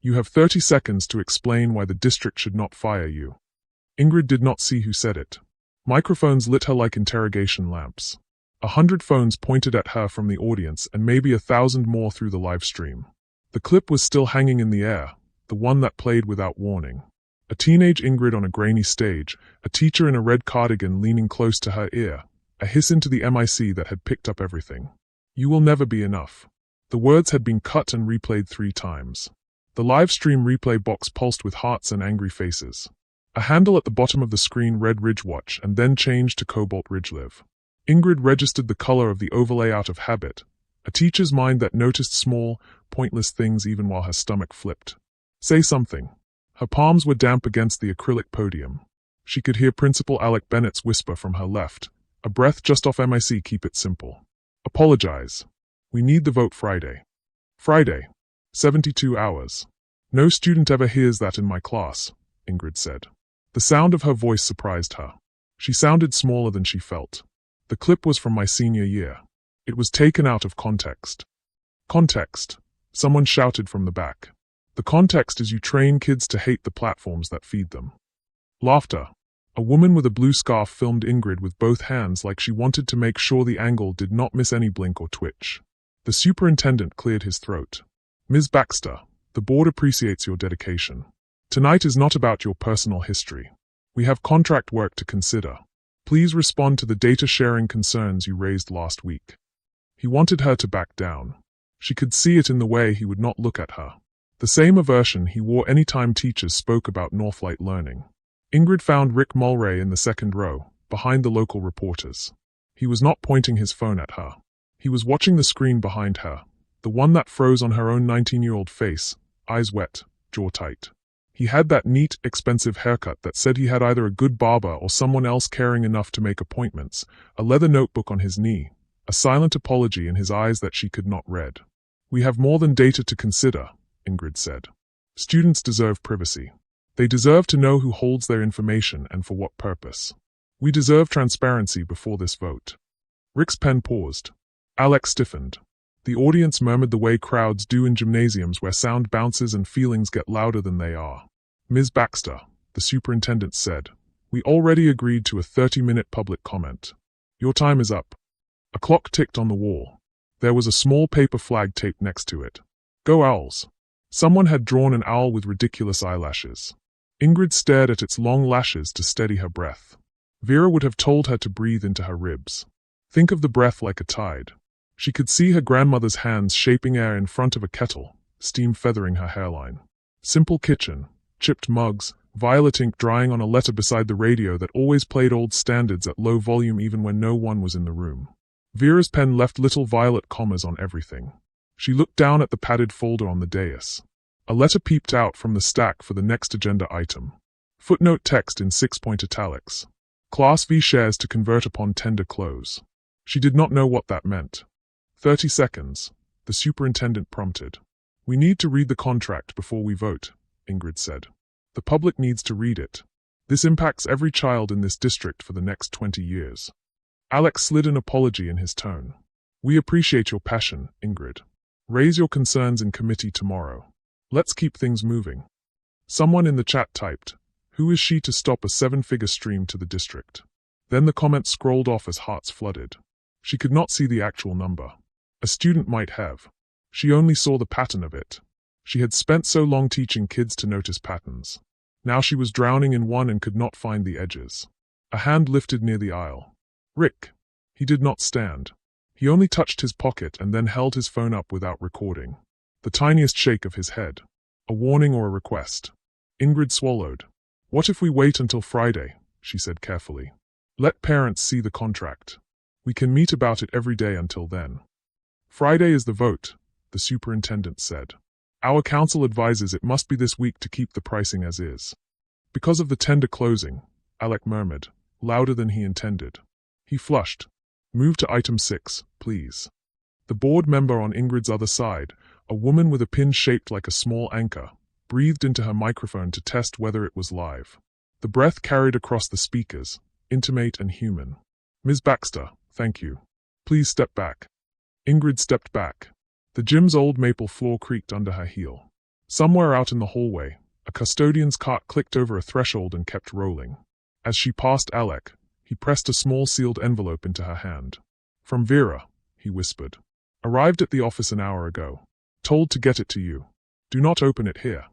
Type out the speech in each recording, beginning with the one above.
You have 30 seconds to explain why the district should not fire you. Ingrid did not see who said it. Microphones lit her like interrogation lamps. 100 phones pointed at her from the audience and maybe 1,000 more through the live stream. The clip was still hanging in the air, the one that played without warning. A teenage Ingrid on a grainy stage, a teacher in a red cardigan leaning close to her ear, a hiss into the mic that had picked up everything. You will never be enough. The words had been cut and replayed 3 times. The live stream replay box pulsed with hearts and angry faces. A handle at the bottom of the screen read Ridgewatch and then changed to Cobalt Ridgelive. Ingrid registered the color of the overlay out of habit, a teacher's mind that noticed small, pointless things even while her stomach flipped. Say something. Her palms were damp against the acrylic podium. She could hear Principal Alec Bennett's whisper from her left, a breath just off mic, keep it simple. Apologize. We need the vote Friday. Friday. 72 hours. No student ever hears that in my class, Ingrid said. The sound of her voice surprised her. She sounded smaller than she felt. The clip was from my senior year. It was taken out of context. Context, someone shouted from the back. The context is you train kids to hate the platforms that feed them. Laughter. A woman with a blue scarf filmed Ingrid with both hands like she wanted to make sure the angle did not miss any blink or twitch. The superintendent cleared his throat. Ms. Baxter, the board appreciates your dedication. Tonight is not about your personal history. We have contract work to consider. Please respond to the data sharing concerns you raised last week. He wanted her to back down. She could see it in the way he would not look at her. The same aversion he wore any time teachers spoke about Northlight learning. Ingrid found Rick Mulray in the second row, behind the local reporters. He was not pointing his phone at her. He was watching the screen behind her, the one that froze on her own 19-year-old face, eyes wet, jaw tight. He had that neat, expensive haircut that said he had either a good barber or someone else caring enough to make appointments, a leather notebook on his knee, a silent apology in his eyes that she could not read. We have more than data to consider, Ingrid said. Students deserve privacy. They deserve to know who holds their information and for what purpose. We deserve transparency before this vote. Rick's pen paused. Alex stiffened. The audience murmured the way crowds do in gymnasiums where sound bounces and feelings get louder than they are. Ms. Baxter, the superintendent said, we already agreed to a 30-minute public comment. Your time is up. A clock ticked on the wall. There was a small paper flag taped next to it. Go Owls. Someone had drawn an owl with ridiculous eyelashes. Ingrid stared at its long lashes to steady her breath. Vera would have told her to breathe into her ribs. Think of the breath like a tide. She could see her grandmother's hands shaping air in front of a kettle, steam feathering her hairline. Simple kitchen, chipped mugs, violet ink drying on a letter beside the radio that always played old standards at low volume even when no one was in the room. Vera's pen left little violet commas on everything. She looked down at the padded folder on the dais. A letter peeped out from the stack for the next agenda item. Footnote text in 6-point italics. Class V shares to convert upon tender close. She did not know what that meant. 30 seconds, the superintendent prompted. We need to read the contract before we vote, Ingrid said. The public needs to read it. This impacts every child in this district for the next 20 years. Alex slid an apology in his tone. We appreciate your passion, Ingrid. Raise your concerns in committee tomorrow. Let's keep things moving. Someone in the chat typed, who is she to stop a 7-figure stream to the district? Then the comment scrolled off as hearts flooded. She could not see the actual number. A student might have. She only saw the pattern of it. She had spent so long teaching kids to notice patterns. Now she was drowning in one and could not find the edges. A hand lifted near the aisle. Rick. He did not stand. He only touched his pocket and then held his phone up without recording. The tiniest shake of his head. A warning or a request. Ingrid swallowed. What if we wait until Friday, she said carefully. Let parents see the contract. We can meet about it every day until then. Friday is the vote, the superintendent said. Our council advises it must be this week to keep the pricing as is. Because of the tender closing, Alec murmured, louder than he intended. He flushed. Move to item 6, please. The board member on Ingrid's other side, a woman with a pin shaped like a small anchor, breathed into her microphone to test whether it was live. The breath carried across the speakers, intimate and human. Ms. Baxter, thank you. Please step back. Ingrid stepped back. The gym's old maple floor creaked under her heel. Somewhere out in the hallway, a custodian's cart clicked over a threshold and kept rolling. As she passed Alec, he pressed a small sealed envelope into her hand. "From Vera," he whispered. "Arrived at the office an hour ago. Told to get it to you. Do not open it here."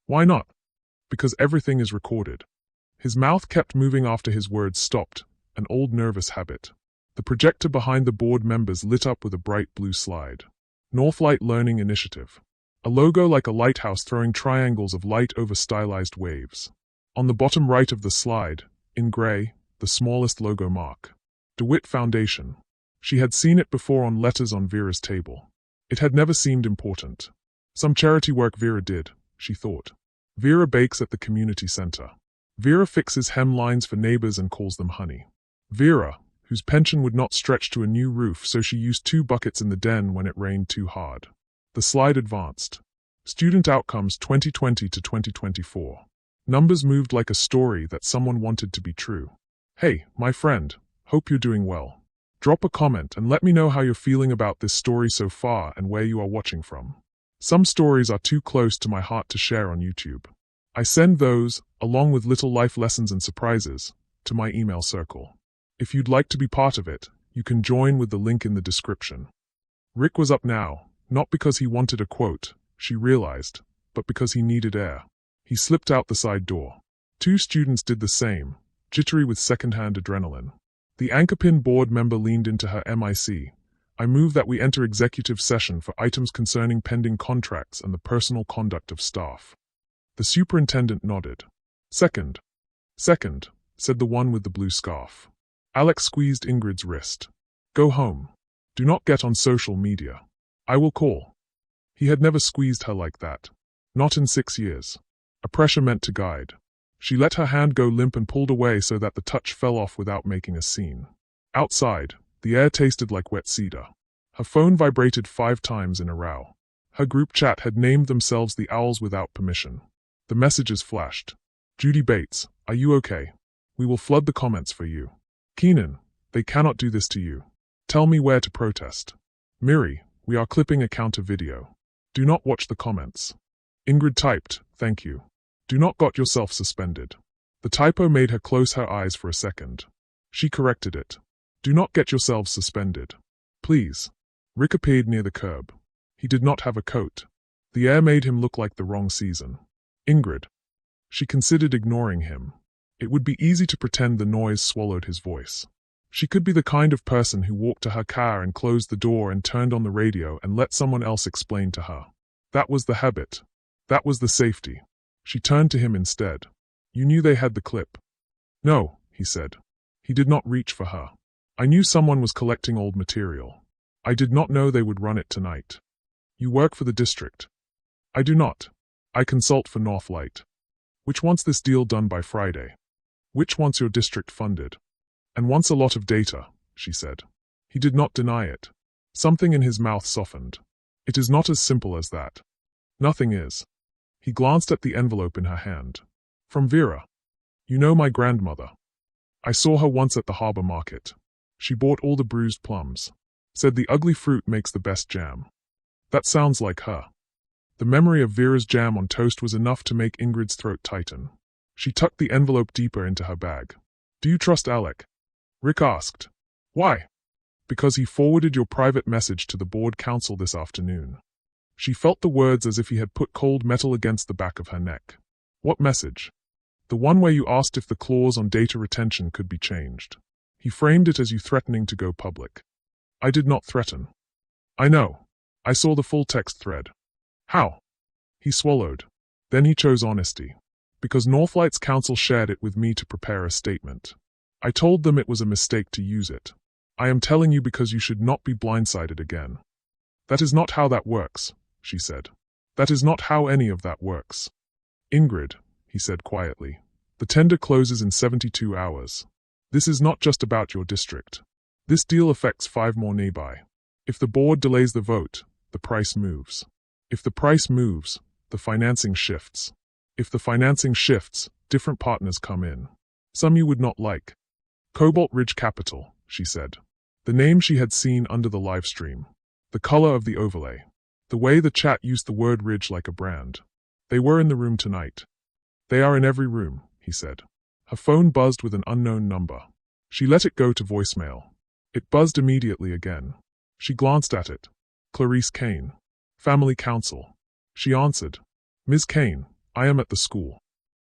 "Why not?" "Because everything is recorded." His mouth kept moving after his words stopped, an old nervous habit. The projector behind the board members lit up with a bright blue slide. Northlight Learning Initiative. A logo like a lighthouse throwing triangles of light over stylized waves. On the bottom right of the slide, in gray, the smallest logo mark. DeWitt Foundation. She had seen it before on letters on Vera's table. It had never seemed important. Some charity work Vera did, she thought. Vera bakes at the community center. Vera fixes hemlines for neighbors and calls them honey. Vera, whose pension would not stretch to a new roof, so she used 2 buckets in the den when it rained too hard. The slide advanced. Student outcomes 2020 to 2024. Numbers moved like a story that someone wanted to be true. "Hey, my friend, hope you're doing well. Drop a comment and let me know how you're feeling about this story so far and where you are watching from. Some stories are too close to my heart to share on YouTube. I send those, along with little life lessons and surprises, to my email circle. If you'd like to be part of it, you can join with the link in the description." Rick was up now, not because he wanted a quote, she realized, but because he needed air. He slipped out the side door. 2 students did the same, jittery with second-hand adrenaline. The Anchorpin board member leaned into her mic. "I move that we enter executive session for items concerning pending contracts and the personal conduct of staff." The superintendent nodded. Second, said the one with the blue scarf. Alex squeezed Ingrid's wrist. "Go home. Do not get on social media. I will call." He had never squeezed her like that. Not in 6 years. A pressure meant to guide. She let her hand go limp and pulled away so that the touch fell off without making a scene. Outside, the air tasted like wet cedar. Her phone vibrated 5 times in a row. Her group chat had named themselves the Owls without permission. The messages flashed. "Judy Bates, are you okay? We will flood the comments for you. Keenan, they cannot do this to you. Tell me where to protest. Miri, we are clipping a counter video. Do not watch the comments." Ingrid typed, "Thank you. Do not got yourself suspended." The typo made her close her eyes for a second. She corrected it. "Do not get yourselves suspended. Please." Rick appeared near the curb. He did not have a coat. The air made him look like the wrong season. "Ingrid." She considered ignoring him. It would be easy to pretend the noise swallowed his voice. She could be the kind of person who walked to her car and closed the door and turned on the radio and let someone else explain to her. That was the habit. That was the safety. She turned to him instead. "You knew they had the clip?" "No," he said. He did not reach for her. "I knew someone was collecting old material. I did not know they would run it tonight." "You work for the district?" "I do not. I consult for Northlight." "Which wants this deal done by Friday?" "Which wants your district funded?" "And wants a lot of data," she said. He did not deny it. Something in his mouth softened. "It is not as simple as that." "Nothing is." He glanced at the envelope in her hand. "From Vera. You know my grandmother. I saw her once at the harbor market. She bought all the bruised plums. Said the ugly fruit makes the best jam." That sounds like her. The memory of Vera's jam on toast was enough to make Ingrid's throat tighten. She tucked the envelope deeper into her bag. "Do you trust Alec?" Rick asked. "Why?" "Because he forwarded your private message to the board council this afternoon." She felt the words as if he had put cold metal against the back of her neck. "What message?" "The one where you asked if the clause on data retention could be changed. He framed it as you threatening to go public." "I did not threaten." "I know. I saw the full text thread." "How?" He swallowed. Then he chose honesty. "Because Northlight's council shared it with me to prepare a statement. I told them it was a mistake to use it. I am telling you because you should not be blindsided again." "That is not how that works," she said. "That is not how any of that works." "Ingrid," he said quietly, "the tender closes in 72 hours. This is not just about your district. This deal affects 5 more nearby. If the board delays the vote, the price moves. If the price moves, the financing shifts. If the financing shifts, different partners come in. Some you would not like." "Cobalt Ridge Capital," she said. The name she had seen under the live stream. The color of the overlay. The way the chat used the word ridge like a brand. They were in the room tonight. They are in every room, he said. Her phone buzzed with an unknown number. She let it go to voicemail. It buzzed immediately again. She glanced at it. Clarice Kane. Family Council. She answered. Ms. Kane, I am at the school.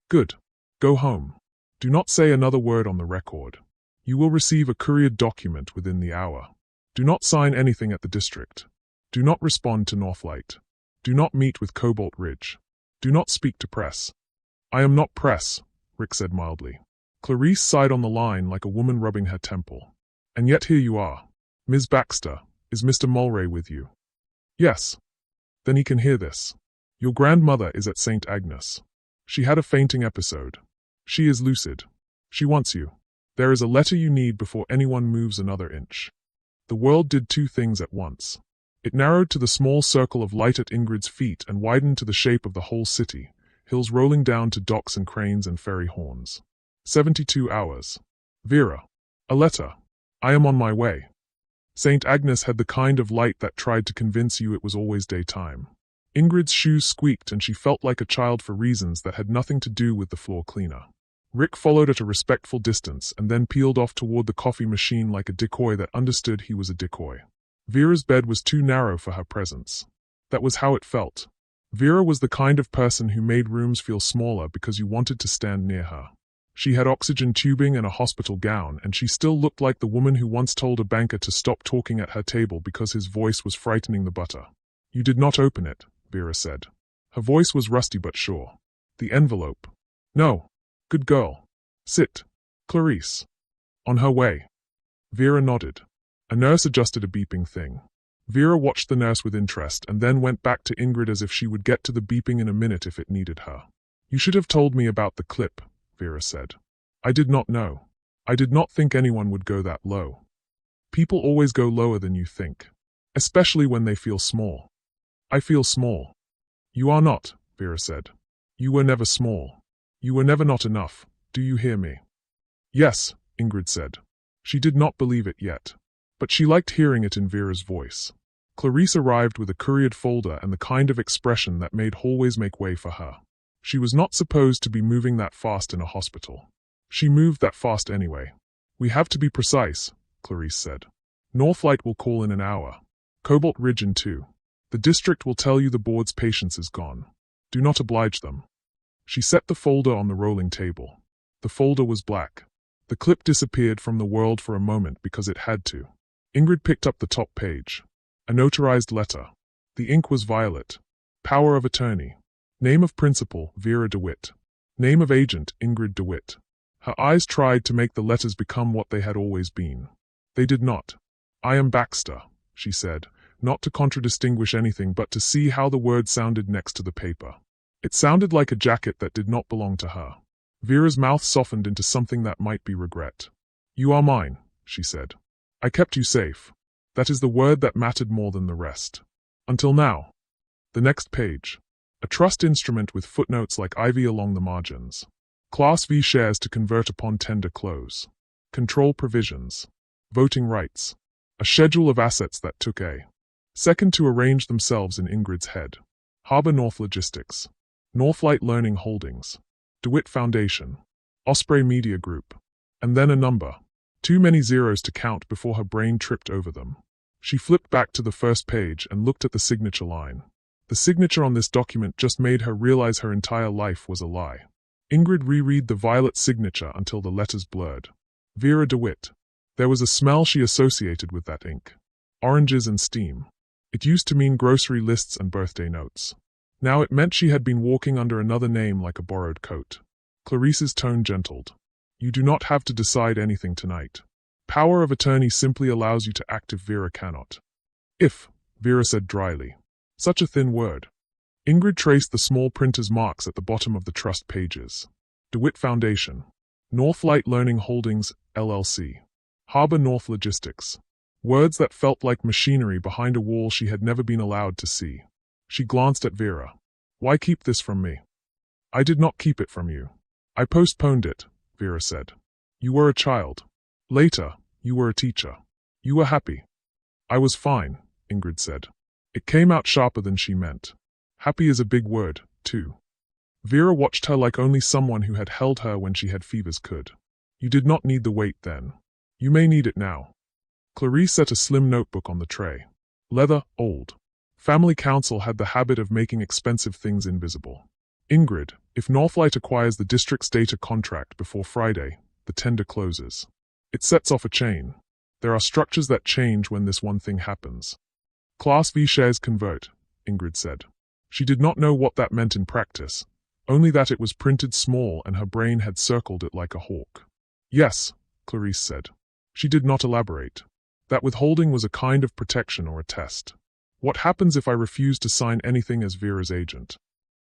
Good. Go home. Do not say another word on the record. You will receive a couriered document within the hour. Do not sign anything at the district. Do not respond to Northlight. Do not meet with Cobalt Ridge. Do not speak to press. I am not press, Rick said mildly. Clarice sighed on the line like a woman rubbing her temple. And yet here you are. Ms. Baxter, is Mr. Mulray with you? Yes. Then he can hear this. Your grandmother is at St. Agnes. She had a fainting episode. She is lucid. She wants you. There is a letter you need before anyone moves another inch. The world did two things at once. It narrowed to the small circle of light at Ingrid's feet and widened to the shape of the whole city, hills rolling down to docks and cranes and ferry horns. 72 hours. Vera. A letter. I am on my way. St. Agnes had the kind of light that tried to convince you it was always daytime. Ingrid's shoes squeaked and she felt like a child for reasons that had nothing to do with the floor cleaner. Rick followed at a respectful distance and then peeled off toward the coffee machine like a decoy that understood he was a decoy. Vera's bed was too narrow for her presence. That was how it felt. Vera was the kind of person who made rooms feel smaller because you wanted to stand near her. She had oxygen tubing and a hospital gown, and she still looked like the woman who once told a banker to stop talking at her table because his voice was frightening the butter. You did not open it, Vera said. Her voice was rusty but sure. The envelope. No. Good girl. Sit. Clarice. On her way. Vera nodded. A nurse adjusted a beeping thing. Vera watched the nurse with interest and then went back to Ingrid as if she would get to the beeping in a minute if it needed her. You should have told me about the clip, Vera said. I did not know. I did not think anyone would go that low. People always go lower than you think. Especially when they feel small. I feel small. You are not, Vera said. You were never small. You were never not enough, do you hear me? Yes, Ingrid said. She did not believe it yet. But she liked hearing it in Vera's voice. Clarice arrived with a couriered folder and the kind of expression that made hallways make way for her. She was not supposed to be moving that fast in a hospital. She moved that fast anyway. We have to be precise, Clarice said. Northlight will call in an hour. Cobalt Ridge in 2. The district will tell you the board's patience is gone. Do not oblige them. She set the folder on the rolling table. The folder was black. The clip disappeared from the world for a moment because it had to. Ingrid picked up the top page. A notarized letter. The ink was violet. Power of attorney. Name of principal, Vera DeWitt. Name of agent, Ingrid DeWitt. Her eyes tried to make the letters become what they had always been. They did not. I am Baxter, she said, not to contradistinguish anything but to see how the word sounded next to the paper. It sounded like a jacket that did not belong to her. Vera's mouth softened into something that might be regret. You are mine, she said. I kept you safe. That is the word that mattered more than the rest. Until now. The next page. A trust instrument with footnotes like ivy along the margins. Class V shares to convert upon tender close. Control provisions. Voting rights. A schedule of assets that took a second to arrange themselves in Ingrid's head. Harbor North Logistics. Northlight Learning Holdings. DeWitt Foundation. Osprey Media Group. And then a number. Too many zeros to count before her brain tripped over them. She flipped back to the first page and looked at the signature line. The signature on this document just made her realize her entire life was a lie. Ingrid reread the violet signature until the letters blurred. Vera DeWitt. There was a smell she associated with that ink. Oranges and steam. It used to mean grocery lists and birthday notes. Now it meant she had been walking under another name like a borrowed coat. Clarice's tone gentled. You do not have to decide anything tonight. Power of attorney simply allows you to act if Vera cannot. If, Vera said dryly. Such a thin word. Ingrid traced the small printer's marks at the bottom of the trust pages. DeWitt Foundation. Northlight Learning Holdings, LLC. Harbor North Logistics. Words that felt like machinery behind a wall she had never been allowed to see. She glanced at Vera. Why keep this from me? I did not keep it from you. I postponed it, Vera said. You were a child. Later, you were a teacher. You were happy. I was fine, Ingrid said. It came out sharper than she meant. Happy is a big word, too. Vera watched her like only someone who had held her when she had fevers could. You did not need the weight then. You may need it now. Clarice set a slim notebook on the tray. Leather, old. Family Council had the habit of making expensive things invisible. Ingrid, if Northlight acquires the district's data contract before Friday, the tender closes. It sets off a chain. There are structures that change when this one thing happens. Class V shares convert, Ingrid said. She did not know what that meant in practice, only that it was printed small and her brain had circled it like a hawk. Yes, Clarice said. She did not elaborate. That withholding was a kind of protection or a test. What happens if I refuse to sign anything as Vera's agent?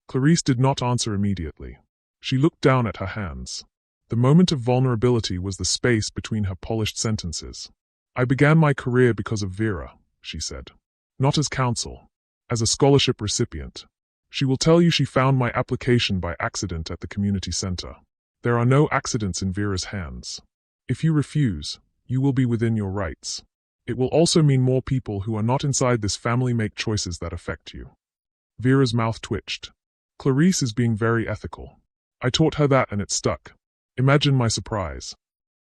Clarice did not answer immediately. She looked down at her hands. The moment of vulnerability was the space between her polished sentences. I began my career because of Vera, she said. Not as counsel. As a scholarship recipient. She will tell you she found my application by accident at the community center. There are no accidents in Vera's hands. If you refuse, you will be within your rights. It will also mean more people who are not inside this family make choices that affect you. Vera's mouth twitched. Clarice is being very ethical. I taught her that and it stuck. Imagine my surprise.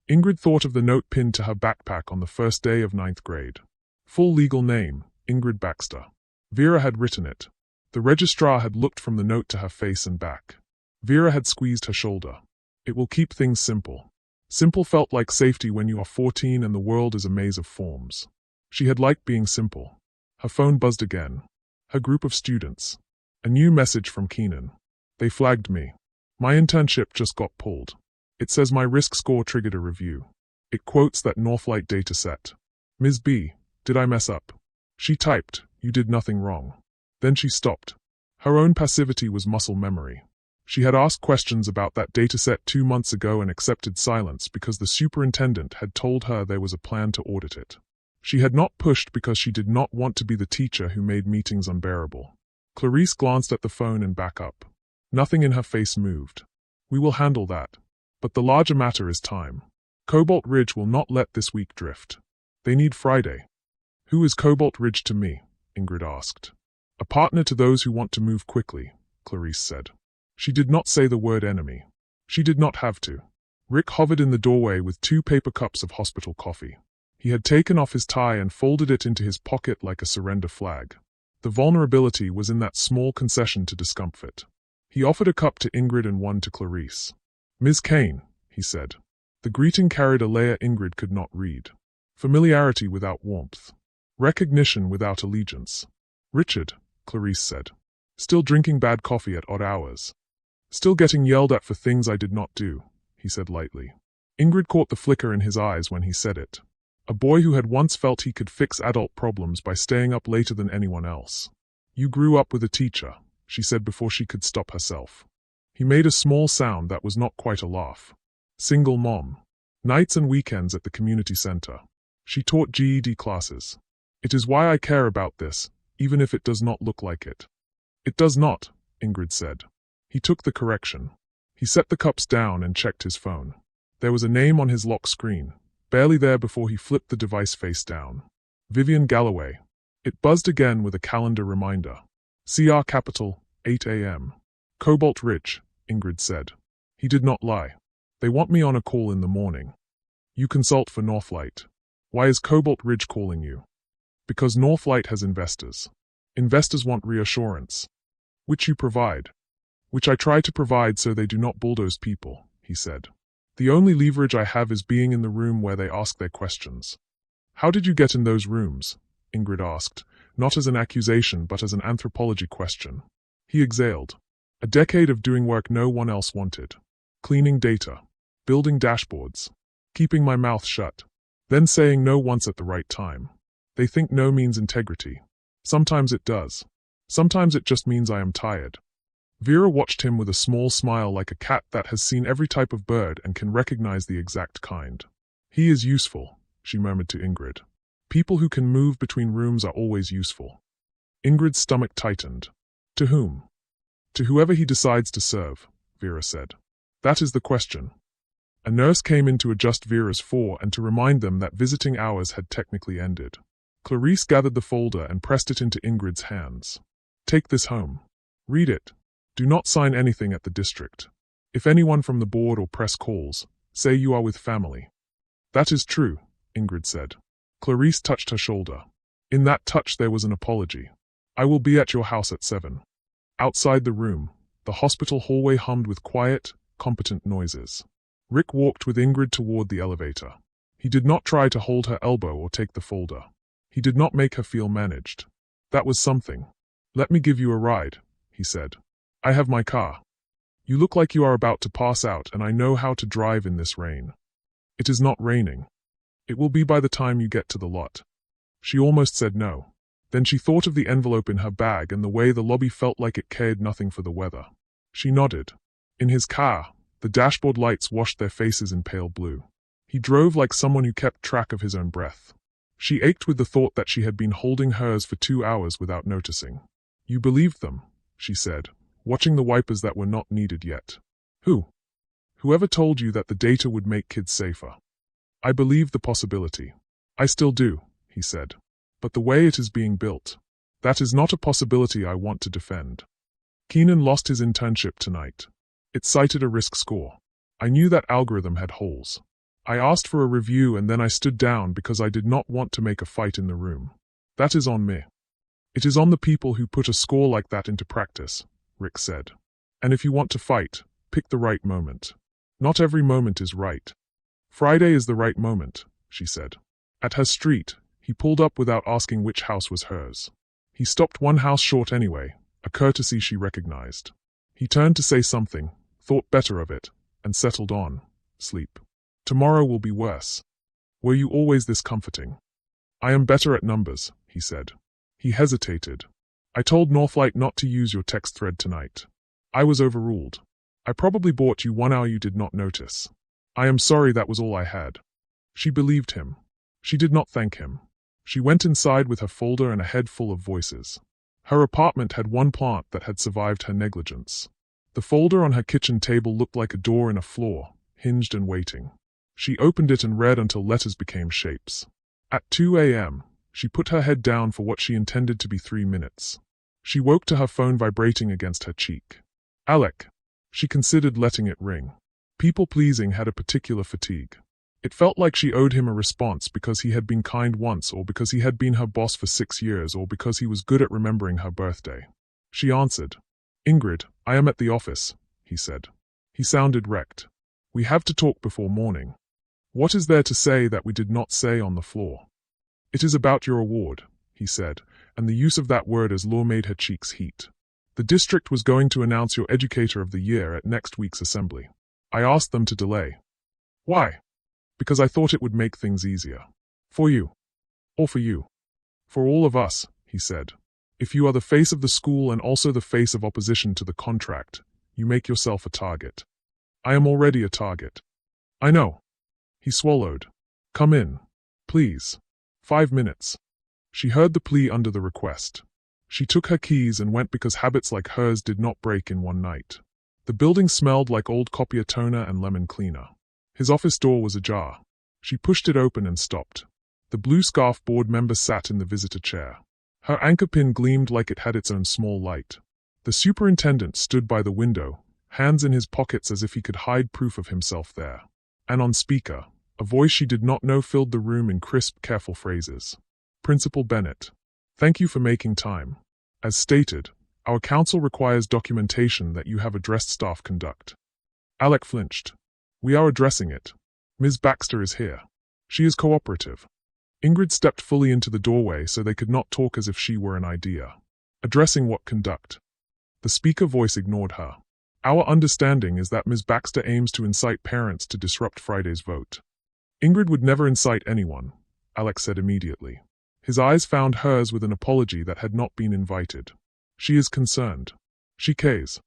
Ingrid thought of the note pinned to her backpack on the first day of 9th grade. Full legal name, Ingrid Baxter. Vera had written it. The registrar had looked from the note to her face and back. Vera had squeezed her shoulder. It will keep things simple. Simple felt like safety when you are 14 and the world is a maze of forms. She had liked being simple. Her phone buzzed again. Her group of students. A new message from Keenan. They flagged me. My internship just got pulled. It says my risk score triggered a review. It quotes that Northlight data set. Ms. B, did I mess up? She typed, you did nothing wrong. Then she stopped. Her own passivity was muscle memory. She had asked questions about that dataset 2 months ago and accepted silence because the superintendent had told her there was a plan to audit it. She had not pushed because she did not want to be the teacher who made meetings unbearable. Clarice glanced at the phone and back up. Nothing in her face moved. We will handle that. But the larger matter is time. Cobalt Ridge will not let this week drift. They need Friday. Who is Cobalt Ridge to me? Ingrid asked. A partner to those who want to move quickly, Clarice said. She did not say the word enemy. She did not have to. Rick hovered in the doorway with 2 paper cups of hospital coffee. He had taken off his tie and folded it into his pocket like a surrender flag. The vulnerability was in that small concession to discomfort. He offered a cup to Ingrid and one to Clarice. Ms. Kane, he said. The greeting carried a layer Ingrid could not read. Familiarity without warmth. Recognition without allegiance. Richard, Clarice said. Still drinking bad coffee at odd hours. Still getting yelled at for things I did not do, he said lightly. Ingrid caught the flicker in his eyes when he said it. A boy who had once felt he could fix adult problems by staying up later than anyone else. You grew up with a teacher, she said before she could stop herself. He made a small sound that was not quite a laugh. Single mom. Nights and weekends at the community center. She taught GED classes. It is why I care about this, even if it does not look like it. It does not, Ingrid said. He took the correction. He set the cups down and checked his phone. There was a name on his lock screen, barely there before he flipped the device face down. Vivian Galloway. It buzzed again with a calendar reminder. CR Capital, 8 a.m. Cobalt Ridge, Ingrid said. He did not lie. They want me on a call in the morning. You consult for Northlight. Why is Cobalt Ridge calling you? Because Northlight has investors. Investors want reassurance. Which you provide. Which I try to provide so they do not bulldoze people, he said. The only leverage I have is being in the room where they ask their questions. How did you get in those rooms? Ingrid asked, not as an accusation but as an anthropology question. He exhaled. A decade of doing work no one else wanted. Cleaning data. Building dashboards. Keeping my mouth shut. Then saying no once at the right time. They think no means integrity. Sometimes it does. Sometimes it just means I am tired. Vera watched him with a small smile like a cat that has seen every type of bird and can recognize the exact kind. He is useful, she murmured to Ingrid. People who can move between rooms are always useful. Ingrid's stomach tightened. To whom? To whoever he decides to serve, Vera said. That is the question. A nurse came in to adjust Vera's 4 and to remind them that visiting hours had technically ended. Clarice gathered the folder and pressed it into Ingrid's hands. Take this home. Read it. Do not sign anything at the district. If anyone from the board or press calls, say you are with family. That is true, Ingrid said. Clarice touched her shoulder. In that touch there was an apology. I will be at your house at 7. Outside the room, the hospital hallway hummed with quiet, competent noises. Rick walked with Ingrid toward the elevator. He did not try to hold her elbow or take the folder. He did not make her feel managed. That was something. Let me give you a ride, he said. I have my car. You look like you are about to pass out, and I know how to drive in this rain. It is not raining. It will be by the time you get to the lot. She almost said no. Then she thought of the envelope in her bag and the way the lobby felt like it cared nothing for the weather. She nodded. In his car, the dashboard lights washed their faces in pale blue. He drove like someone who kept track of his own breath. She ached with the thought that she had been holding hers for 2 hours without noticing. You believed them, she said, watching the wipers that were not needed yet. Who? Whoever told you that the data would make kids safer? I believed the possibility. I still do, he said. But the way it is being built, that is not a possibility I want to defend. Keenan lost his internship tonight. It cited a risk score. I knew that algorithm had holes. I asked for a review and then I stood down because I did not want to make a fight in the room. That is on me. It is on the people who put a score like that into practice, Rick said. And if you want to fight, pick the right moment. Not every moment is right. Friday is the right moment, she said. At her street, he pulled up without asking which house was hers. He stopped one house short anyway, a courtesy she recognized. He turned to say something, thought better of it, and settled on, sleep. Tomorrow will be worse. Were you always this comforting? I am better at numbers, he said. He hesitated. I told Northlight not to use your text thread tonight. I was overruled. I probably bought you 1 hour you did not notice. I am sorry, that was all I had. She believed him. She did not thank him. She went inside with her folder and a head full of voices. Her apartment had one plant that had survived her negligence. The folder on her kitchen table looked like a door in a floor, hinged and waiting. She opened it and read until letters became shapes. At 2 a.m., she put her head down for what she intended to be 3 minutes. She woke to her phone vibrating against her cheek. Alec. She considered letting it ring. People-pleasing had a particular fatigue. It felt like she owed him a response because he had been kind once, or because he had been her boss for 6 years, or because he was good at remembering her birthday. She answered. Ingrid, I am at the office, he said. He sounded wrecked. We have to talk before morning. What is there to say that we did not say on the floor? It is about your award, he said, and the use of that word as law made her cheeks heat. The district was going to announce your Educator of the Year at next week's assembly. I asked them to delay. Why? Because I thought it would make things easier. For you. Or for you. For all of us, he said. If you are the face of the school and also the face of opposition to the contract, you make yourself a target. I am already a target. I know. He swallowed. Come in. Please. 5 minutes. She heard the plea under the request. She took her keys and went because habits like hers did not break in one night. The building smelled like old copier toner and lemon cleaner. His office door was ajar. She pushed it open and stopped. The blue scarf board member sat in the visitor chair. Her anchor pin gleamed like it had its own small light. The superintendent stood by the window, hands in his pockets as if he could hide proof of himself there. And on speaker, a voice she did not know filled the room in crisp, careful phrases. Principal Bennett. Thank you for making time. As stated, our council requires documentation that you have addressed staff conduct. Alec flinched. We are addressing it. Ms. Baxter is here. She is cooperative. Ingrid stepped fully into the doorway so they could not talk as if she were an idea. Addressing what conduct? The speaker voice ignored her. Our understanding is that Ms. Baxter aims to incite parents to disrupt Friday's vote. Ingrid would never incite anyone, Alec said immediately. His eyes found hers with an apology that had not been invited. She is concerned. She cares.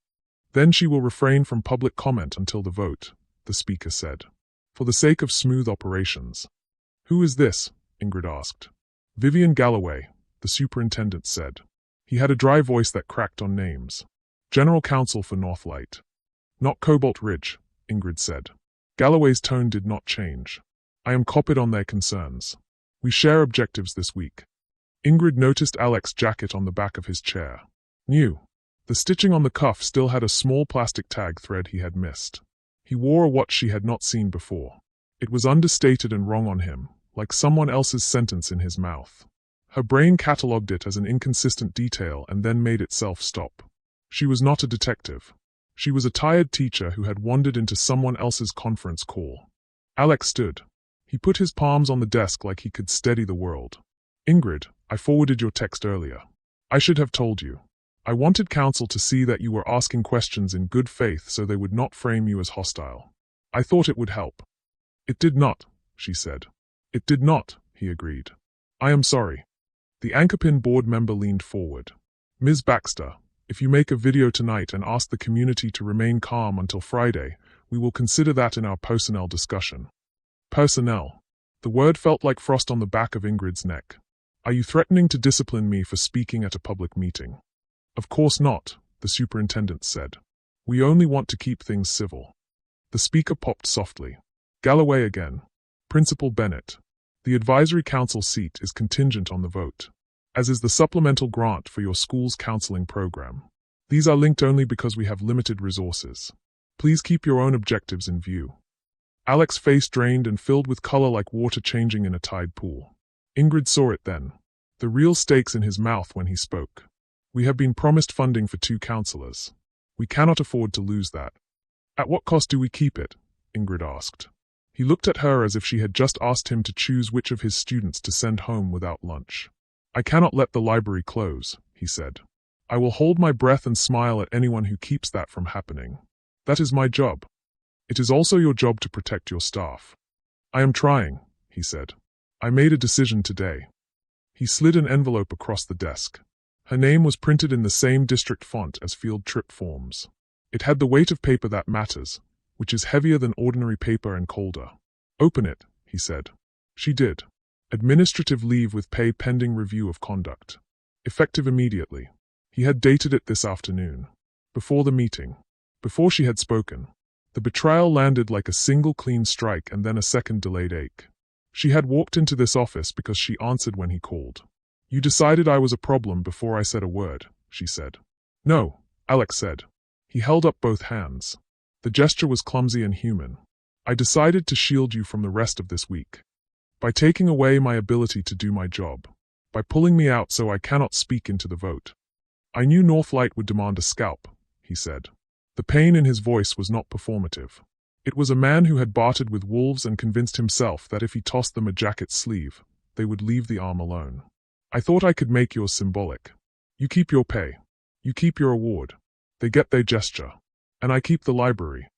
Then she will refrain from public comment until the vote, the speaker said. For the sake of smooth operations. Who is this? Ingrid asked. Vivian Galloway, the superintendent said. He had a dry voice that cracked on names. General Counsel for Northlight. Not Cobalt Ridge, Ingrid said. Galloway's tone did not change. I am copied on their concerns. We share objectives this week. Ingrid noticed Alex's jacket on the back of his chair. New. The stitching on the cuff still had a small plastic tag thread he had missed. He wore a watch she had not seen before. It was understated and wrong on him, like someone else's sentence in his mouth. Her brain catalogued it as an inconsistent detail and then made itself stop. She was not a detective. She was a tired teacher who had wandered into someone else's conference call. Alex stood. He put his palms on the desk like he could steady the world. Ingrid, I forwarded your text earlier. I should have told you. I wanted counsel to see that you were asking questions in good faith so they would not frame you as hostile. I thought it would help. It did not, she said. It did not, he agreed. I am sorry. The Anchorpin board member leaned forward. Ms. Baxter, if you make a video tonight and ask the community to remain calm until Friday, we will consider that in our personnel discussion. Personnel. The word felt like frost on the back of Ingrid's neck. Are you threatening to discipline me for speaking at a public meeting? Of course not, the superintendent said. We only want to keep things civil. The speaker popped softly. Galloway again. Principal Bennett. The advisory council seat is contingent on the vote, as is the supplemental grant for your school's counseling program. These are linked only because we have limited resources. Please keep your own objectives in view. Alex's face drained and filled with color like water changing in a tide pool. Ingrid saw it then. The real stakes in his mouth when he spoke. We have been promised funding for 2 counselors. We cannot afford to lose that. At what cost do we keep it? Ingrid asked. He looked at her as if she had just asked him to choose which of his students to send home without lunch. I cannot let the library close, he said. I will hold my breath and smile at anyone who keeps that from happening. That is my job. It is also your job to protect your staff. I am trying, he said. I made a decision today. He slid an envelope across the desk. Her name was printed in the same district font as field trip forms. It had the weight of paper that matters, which is heavier than ordinary paper and colder. Open it, he said. She did. Administrative leave with pay pending review of conduct. Effective immediately. He had dated it this afternoon. Before the meeting. Before she had spoken. The betrayal landed like a single clean strike and then a second delayed ache. She had walked into this office because she answered when he called. You decided I was a problem before I said a word, she said. No, Alex said. He held up both hands. The gesture was clumsy and human. I decided to shield you from the rest of this week. By taking away my ability to do my job. By pulling me out so I cannot speak into the vote. I knew Northlight would demand a scalp, he said. The pain in his voice was not performative. It was a man who had bartered with wolves and convinced himself that if he tossed them a jacket sleeve, they would leave the arm alone. I thought I could make yours symbolic. You keep your pay. You keep your award. They get their gesture. And I keep the library.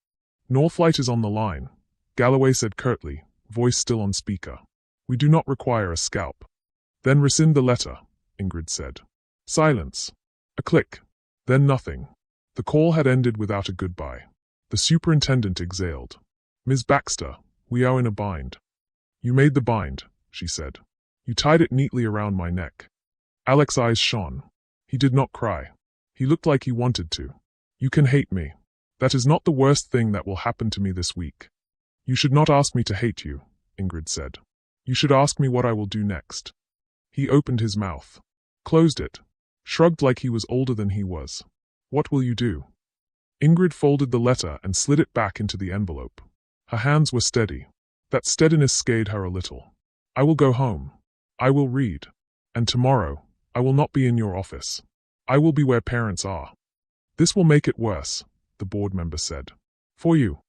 Northlight is on the line, Galloway said curtly, voice still on speaker. We do not require a scalp. Then rescind the letter, Ingrid said. Silence. A click. Then nothing. The call had ended without a goodbye. The superintendent exhaled. Ms. Baxter, we are in a bind. You made the bind, she said. You tied it neatly around my neck. Alex's eyes shone. He did not cry. He looked like he wanted to. You can hate me. That is not the worst thing that will happen to me this week. You should not ask me to hate you, Ingrid said. You should ask me what I will do next. He opened his mouth. Closed it. Shrugged like he was older than he was. What will you do? Ingrid folded the letter and slid it back into the envelope. Her hands were steady. That steadiness scared her a little. I will go home. I will read. And tomorrow, I will not be in your office. I will be where parents are. This will make it worse, the board member said. For you.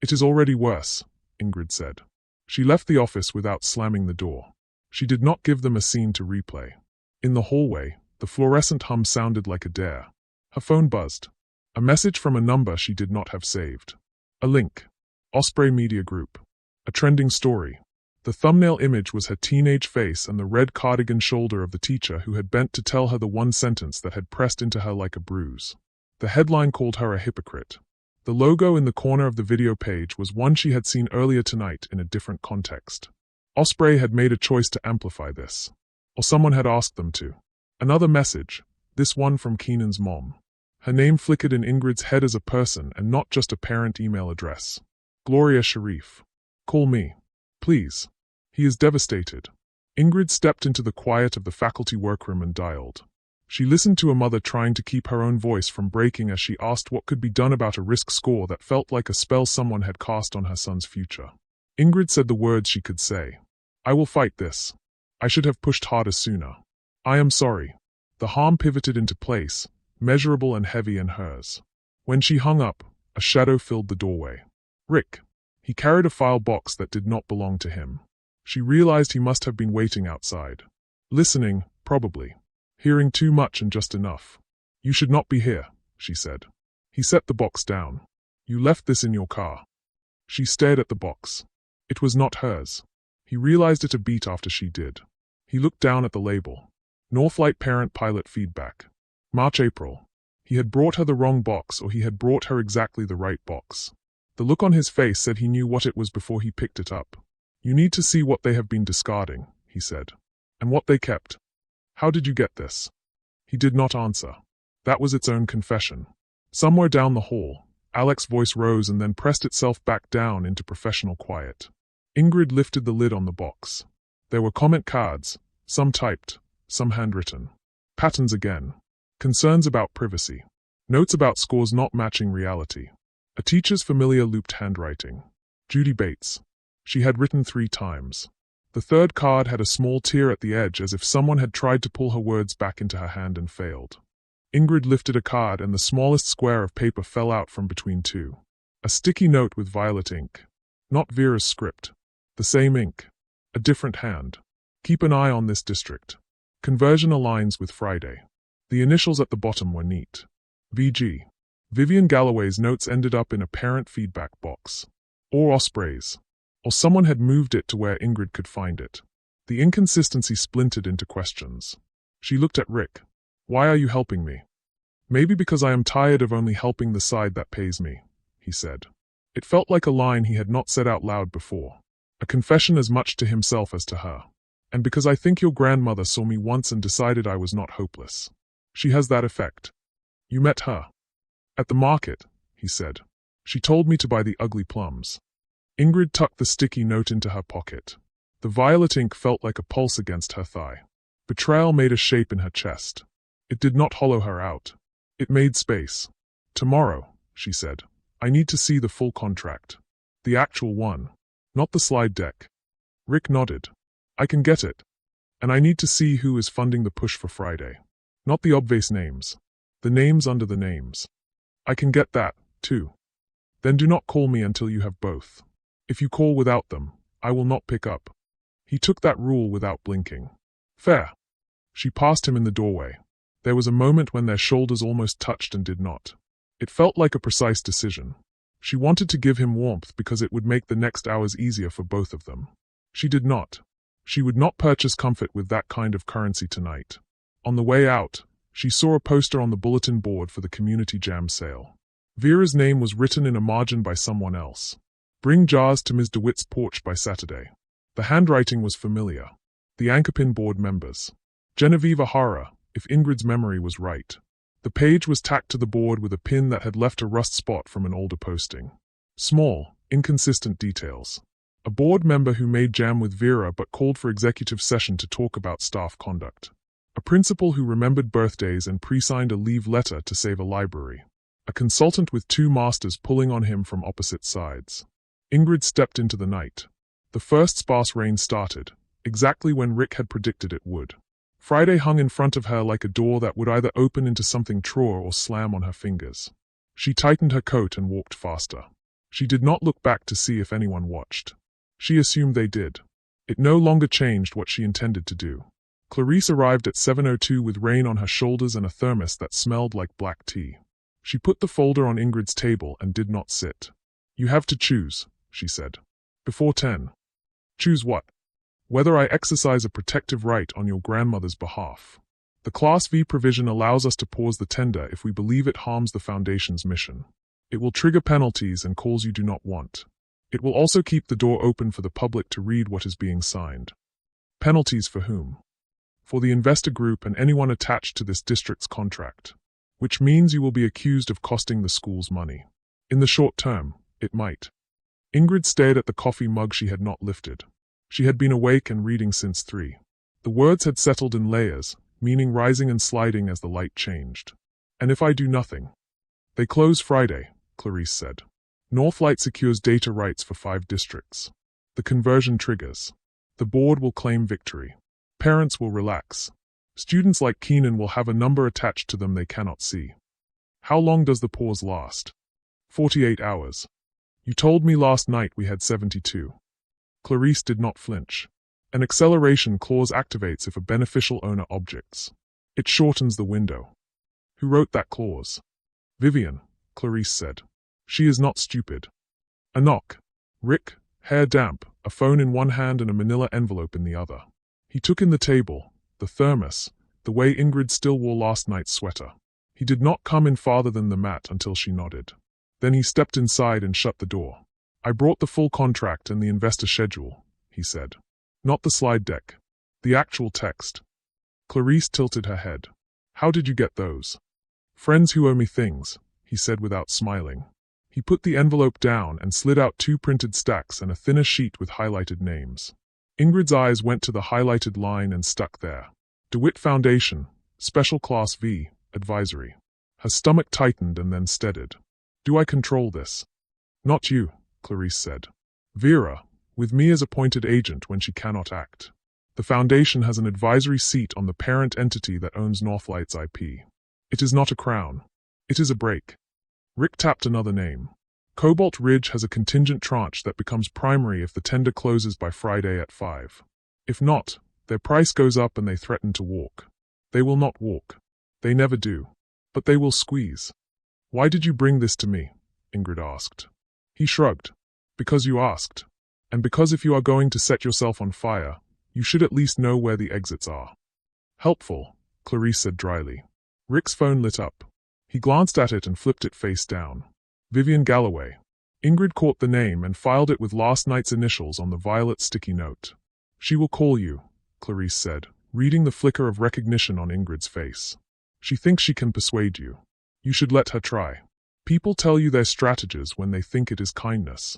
It is already worse, Ingrid said. She left the office without slamming the door. She did not give them a scene to replay. In the hallway, the fluorescent hum sounded like a dare. Her phone buzzed. A message from a number she did not have saved. A link. Osprey Media Group. A trending story. The thumbnail image was her teenage face and the red cardigan shoulder of the teacher who had bent to tell her the one sentence that had pressed into her like a bruise. The headline called her a hypocrite. The logo in the corner of the video page was one she had seen earlier tonight in a different context. Osprey had made a choice to amplify this. Or someone had asked them to. Another message, this one from Keenan's mom. Her name flickered in Ingrid's head as a person and not just a parent email address. Gloria Sharif. Call me. Please. He is devastated. Ingrid stepped into the quiet of the faculty workroom and dialed. She listened to a mother trying to keep her own voice from breaking as she asked what could be done about a risk score that felt like a spell someone had cast on her son's future. Ingrid said the words she could say. "I will fight this. I should have pushed harder sooner. I am sorry." The harm pivoted into place, measurable and heavy in hers. When she hung up, a shadow filled the doorway. Rick. He carried a file box that did not belong to him. She realized he must have been waiting outside. Listening, probably. Hearing too much and just enough. "You should not be here," she said. He set the box down. "You left this in your car." She stared at the box. It was not hers. He realized it a beat after she did. He looked down at the label. Northlight Parent Pilot Feedback. March-April. He had brought her the wrong box, or he had brought her exactly the right box. The look on his face said he knew what it was before he picked it up. "You need to see what they have been discarding," he said. "And what they kept. How did you get this?" He did not answer. That was its own confession. Somewhere down the hall, Alex's voice rose and then pressed itself back down into professional quiet. Ingrid lifted the lid on the box. There were comment cards, some typed, some handwritten. Patterns again. Concerns about privacy. Notes about scores not matching reality. A teacher's familiar looped handwriting. Judy Bates. She had written 3 times. The third card had a small tear at the edge as if someone had tried to pull her words back into her hand and failed. Ingrid lifted a card and the smallest square of paper fell out from between 2. A sticky note with violet ink. Not Vera's script. The same ink. A different hand. "Keep an eye on this district. Conversion aligns with Friday." The initials at the bottom were neat. VG. Vivian Galloway's notes ended up in a parent feedback box. Or Osprey's. Or someone had moved it to where Ingrid could find it. The inconsistency splintered into questions. She looked at Rick. "Why are you helping me?" "Maybe because I am tired of only helping the side that pays me," he said. It felt like a line he had not said out loud before. A confession as much to himself as to her. "And because I think your grandmother saw me once and decided I was not hopeless. She has that effect." "You met her?" "At the market," he said. "She told me to buy the ugly plums." Ingrid tucked the sticky note into her pocket. The violet ink felt like a pulse against her thigh. Betrayal made a shape in her chest. It did not hollow her out. It made space. "Tomorrow," she said. "I need to see the full contract. The actual one. Not the slide deck." Rick nodded. "I can get it. And I need to see who is funding the push for Friday. Not the obvious names. The names under the names." "I can get that, too." "Then do not call me until you have both. If you call without them, I will not pick up." He took that rule without blinking. "Fair." She passed him in the doorway. There was a moment when their shoulders almost touched and did not. It felt like a precise decision. She wanted to give him warmth because it would make the next hours easier for both of them. She did not. She would not purchase comfort with that kind of currency tonight. On the way out, she saw a poster on the bulletin board for the community jam sale. Vera's name was written in a margin by someone else. "Bring jars to Ms. DeWitt's porch by Saturday." The handwriting was familiar. The Anchorpin board members. Genevieve O'Hara, if Ingrid's memory was right. The page was tacked to the board with a pin that had left a rust spot from an older posting. Small, inconsistent details. A board member who made jam with Vera but called for executive session to talk about staff conduct. A principal who remembered birthdays and pre-signed a leave letter to save a library. A consultant with 2 masters pulling on him from opposite sides. Ingrid stepped into the night. The first sparse rain started, exactly when Rick had predicted it would. Friday hung in front of her like a door that would either open into something true or slam on her fingers. She tightened her coat and walked faster. She did not look back to see if anyone watched. She assumed they did. It no longer changed what she intended to do. Clarice arrived at 7:02 with rain on her shoulders and a thermos that smelled like black tea. She put the folder on Ingrid's table and did not sit. "You have to choose," she said. "Before 10. "Choose what?" "Whether I exercise a protective right on your grandmother's behalf. The Class V provision allows us to pause the tender if we believe it harms the Foundation's mission. It will trigger penalties and calls you do not want. It will also keep the door open for the public to read what is being signed." "Penalties for whom?" "For the investor group and anyone attached to this district's contract. Which means you will be accused of costing the school's money. In the short term, it might." Ingrid stared at the coffee mug she had not lifted. She had been awake and reading since 3. The words had settled in layers, meaning rising and sliding as the light changed. And if I do nothing? They close Friday, Clarice said. Northlight secures data rights for 5 districts. The conversion triggers. The board will claim victory. Parents will relax. Students like Keenan will have a number attached to them they cannot see. How long does the pause last? 48 hours. You told me last night we had 72. Clarice did not flinch. An acceleration clause activates if a beneficial owner objects. It shortens the window. Who wrote that clause? Vivian, Clarice said. She is not stupid. A knock. Rick, hair damp, a phone in one hand and a manila envelope in the other. He took in the table, the thermos, the way Ingrid still wore last night's sweater. He did not come in farther than the mat until she nodded. Then he stepped inside and shut the door. I brought the full contract and the investor schedule, he said. Not the slide deck. The actual text. Clarice tilted her head. How did you get those? Friends who owe me things, he said without smiling. He put the envelope down and slid out 2 printed stacks and a thinner sheet with highlighted names. Ingrid's eyes went to the highlighted line and stuck there. DeWitt Foundation, Special Class V, Advisory. Her stomach tightened and then steadied. Do I control this? Not you, Clarice said. Vera, with me as appointed agent when she cannot act. The foundation has an advisory seat on the parent entity that owns Northlight's IP. It is not a crown. It is a break. Rick tapped another name. Cobalt Ridge has a contingent tranche that becomes primary if the tender closes by Friday at 5. If not, their price goes up and they threaten to walk. They will not walk. They never do. But they will squeeze. Why did you bring this to me? Ingrid asked. He shrugged. Because you asked. And because if you are going to set yourself on fire, you should at least know where the exits are. Helpful, Clarice said dryly. Rick's phone lit up. He glanced at it and flipped it face down. Vivian Galloway. Ingrid caught the name and filed it with last night's initials on the violet sticky note. She will call you, Clarice said, reading the flicker of recognition on Ingrid's face. She thinks she can persuade you. You should let her try. People tell you their strategies when they think it is kindness.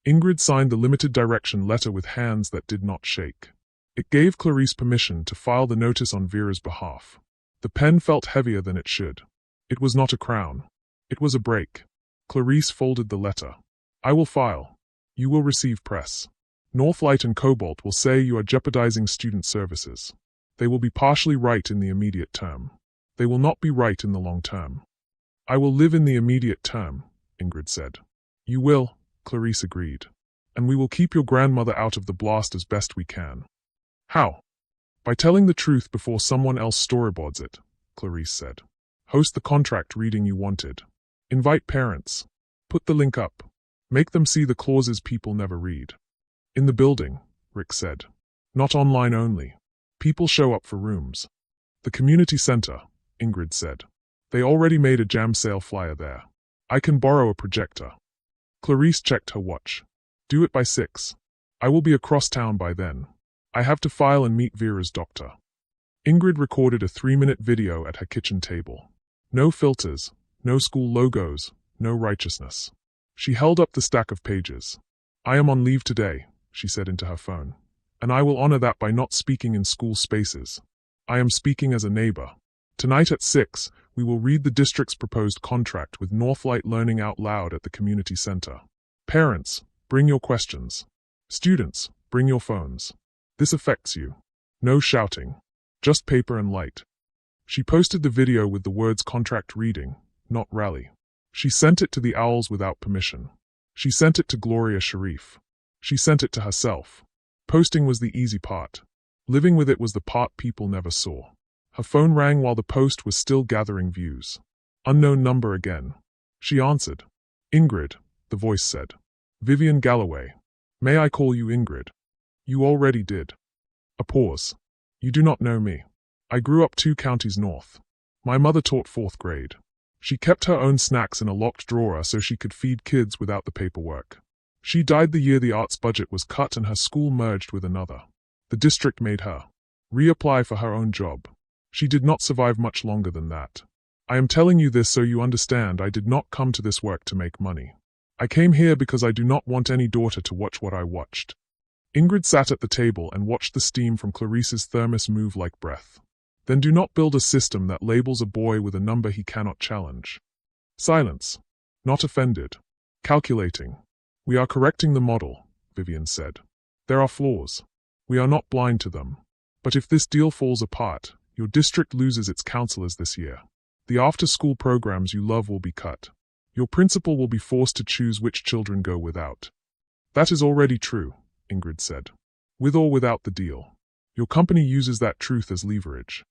Ingrid signed the limited direction letter with hands that did not shake. It gave Clarice permission to file the notice on Vera's behalf. The pen felt heavier than it should. It was not a crown. It was a break. Clarice folded the letter. I will file. You will receive press. Northlight and Cobalt will say you are jeopardizing student services. They will be partially right in the immediate term. They will not be right in the long term. I will live in the immediate term, Ingrid said. You will, Clarice agreed. And we will keep your grandmother out of the blast as best we can. How? By telling the truth before someone else storyboards it, Clarice said. Host the contract reading you wanted. Invite parents. Put the link up. Make them see the clauses people never read. In the building, Rick said. Not online only. People show up for rooms. The community center, Ingrid said. They already made a jam sale flyer there. I can borrow a projector. Clarice checked her watch. Do it by 6. I will be across town by then. I have to file and meet Vera's doctor. Ingrid recorded a 3-minute video at her kitchen table. No filters, no school logos, no righteousness. She held up the stack of pages. I am on leave today, she said into her phone. And I will honor that by not speaking in school spaces. I am speaking as a neighbor. Tonight at 6, we will read the district's proposed contract with Northlight learning out loud at the community center. Parents, bring your questions. Students, bring your phones. This affects you. No shouting. Just paper and light. She posted the video with the words contract reading, not rally. She sent it to the Owls without permission. She sent it to Gloria Sharif. She sent it to herself. Posting was the easy part. Living with it was the part people never saw. Her phone rang while the post was still gathering views. Unknown number again. She answered. Ingrid, the voice said. Vivian Galloway. May I call you Ingrid? You already did. A pause. You do not know me. I grew up 2 counties north. My mother taught 4th grade. She kept her own snacks in a locked drawer so she could feed kids without the paperwork. She died the year the arts budget was cut and her school merged with another. The district made her reapply for her own job. She did not survive much longer than that. I am telling you this so you understand I did not come to this work to make money. I came here because I do not want any daughter to watch what I watched. Ingrid sat at the table and watched the steam from Clarice's thermos move like breath. Then do not build a system that labels a boy with a number he cannot challenge. Silence. Not offended. Calculating. We are correcting the model, Vivian said. There are flaws. We are not blind to them. But if this deal falls apart, your district loses its counselors this year. The after-school programs you love will be cut. Your principal will be forced to choose which children go without. That is already true, Ingrid said. With or without the deal. Your company uses that truth as leverage.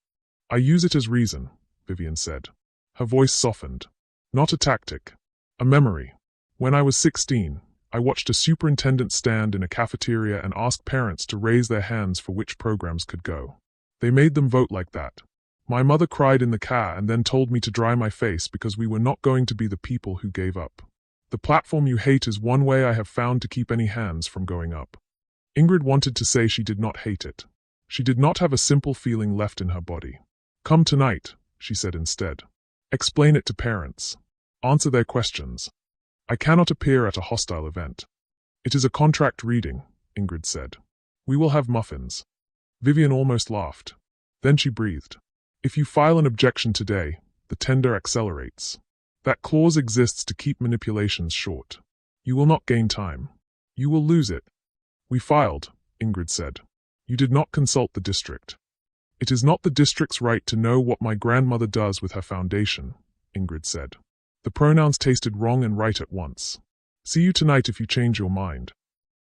I use it as reason, Vivian said. Her voice softened. Not a tactic. A memory. When I was 16, I watched a superintendent stand in a cafeteria and ask parents to raise their hands for which programs could go. They made them vote like that. My mother cried in the car and then told me to dry my face because we were not going to be the people who gave up. The platform you hate is one way I have found to keep any hands from going up. Ingrid wanted to say she did not hate it. She did not have a simple feeling left in her body. Come tonight, she said instead. Explain it to parents. Answer their questions. I cannot appear at a hostile event. It is a contract reading, Ingrid said. We will have muffins. Vivian almost laughed. Then she breathed. If you file an objection today, the tender accelerates. That clause exists to keep manipulations short. You will not gain time. You will lose it. We filed, Ingrid said. You did not consult the district. It is not the district's right to know what my grandmother does with her foundation, Ingrid said. The pronouns tasted wrong and right at once. See you tonight if you change your mind.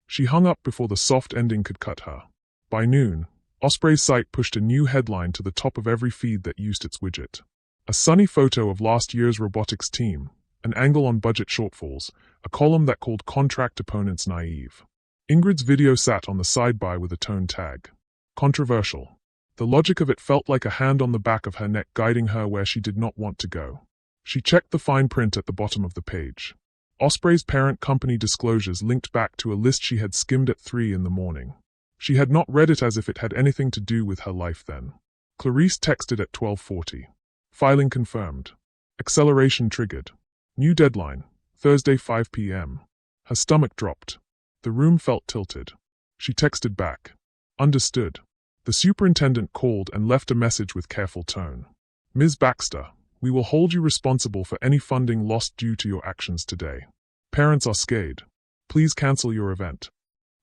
She hung up before the soft ending could cut her. By noon, Osprey's site pushed a new headline to the top of every feed that used its widget. A sunny photo of last year's robotics team, an angle on budget shortfalls, a column that called contract opponents naive. Ingrid's video sat on the sidebar with a tone tag. Controversial. The logic of it felt like a hand on the back of her neck guiding her where she did not want to go. She checked the fine print at the bottom of the page. Osprey's parent company disclosures linked back to a list she had skimmed at 3 in the morning. She had not read it as if it had anything to do with her life then. Clarice texted at 12:40. Filing confirmed. Acceleration triggered. New deadline, Thursday 5 p.m. Her stomach dropped. The room felt tilted. She texted back. Understood. The superintendent called and left a message with careful tone. Ms. Baxter, we will hold you responsible for any funding lost due to your actions today. Parents are scared. Please cancel your event.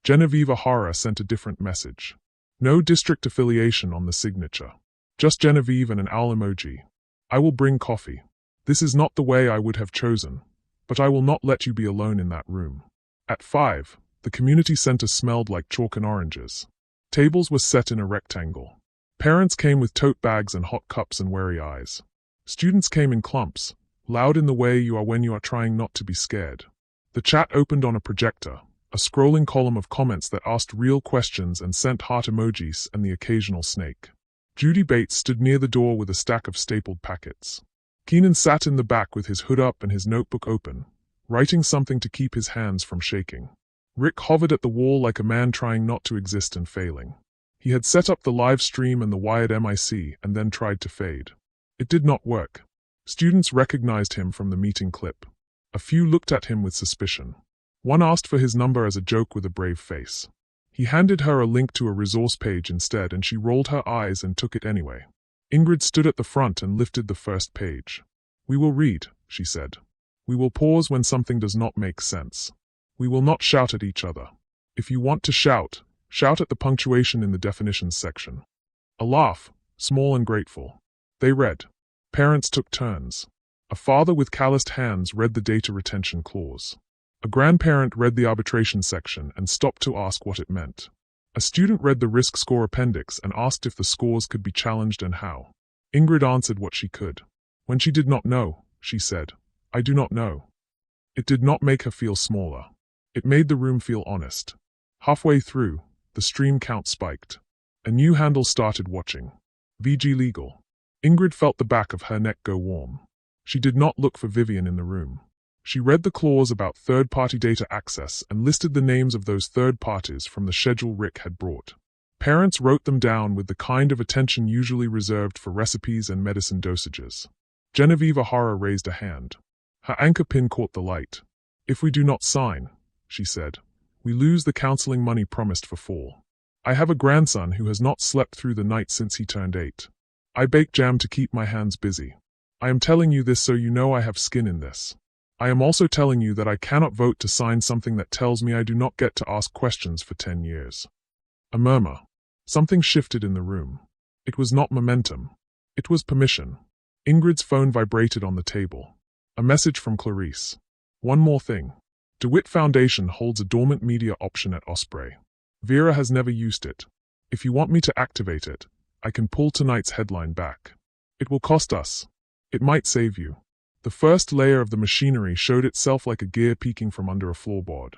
Genevieve O'Hara sent a different message. No district affiliation on the signature. Just Genevieve and an owl emoji. I will bring coffee. This is not the way I would have chosen, but I will not let you be alone in that room. At 5, the community center smelled like chalk and oranges. Tables were set in a rectangle. Parents came with tote bags and hot cups and wary eyes. Students came in clumps, loud in the way you are when you are trying not to be scared. The chat opened on a projector, a scrolling column of comments that asked real questions and sent heart emojis and the occasional snake. Judy Bates stood near the door with a stack of stapled packets. Keenan sat in the back with his hood up and his notebook open, writing something to keep his hands from shaking. Rick hovered at the wall like a man trying not to exist and failing. He had set up the live stream and the wired mic and then tried to fade. It did not work. Students recognized him from the meeting clip. A few looked at him with suspicion. One asked for his number as a joke with a brave face. He handed her a link to a resource page instead and she rolled her eyes and took it anyway. Ingrid stood at the front and lifted the first page. We will read, she said. We will pause when something does not make sense. We will not shout at each other. If you want to shout, shout at the punctuation in the definitions section. A laugh, small and grateful. They read. Parents took turns. A father with calloused hands read the data retention clause. A grandparent read the arbitration section and stopped to ask what it meant. A student read the risk score appendix and asked if the scores could be challenged and how. Ingrid answered what she could. When she did not know, she said, I do not know. It did not make her feel smaller. It made the room feel honest. Halfway through, the stream count spiked. A new handle started watching. VG Legal. Ingrid felt the back of her neck go warm. She did not look for Vivian in the room. She read the clause about third-party data access and listed the names of those third parties from the schedule Rick had brought. Parents wrote them down with the kind of attention usually reserved for recipes and medicine dosages. Genevieve O'Hara raised a hand. Her anchor pin caught the light. If we do not sign, she said, We lose the counseling money promised for fall. I have a grandson who has not slept through the night since he turned 8. I bake jam to keep my hands busy. I am telling you this so you know I have skin in this. I am also telling you that I cannot vote to sign something that tells me I do not get to ask questions for 10 years. A murmur. Something shifted in the room. It was not momentum. It was permission. Ingrid's phone vibrated on the table. A message from Clarice. One more thing. DeWitt Foundation holds a dormant media option at Osprey. Vera has never used it. If you want me to activate it, I can pull tonight's headline back. It will cost us. It might save you. The first layer of the machinery showed itself like a gear peeking from under a floorboard.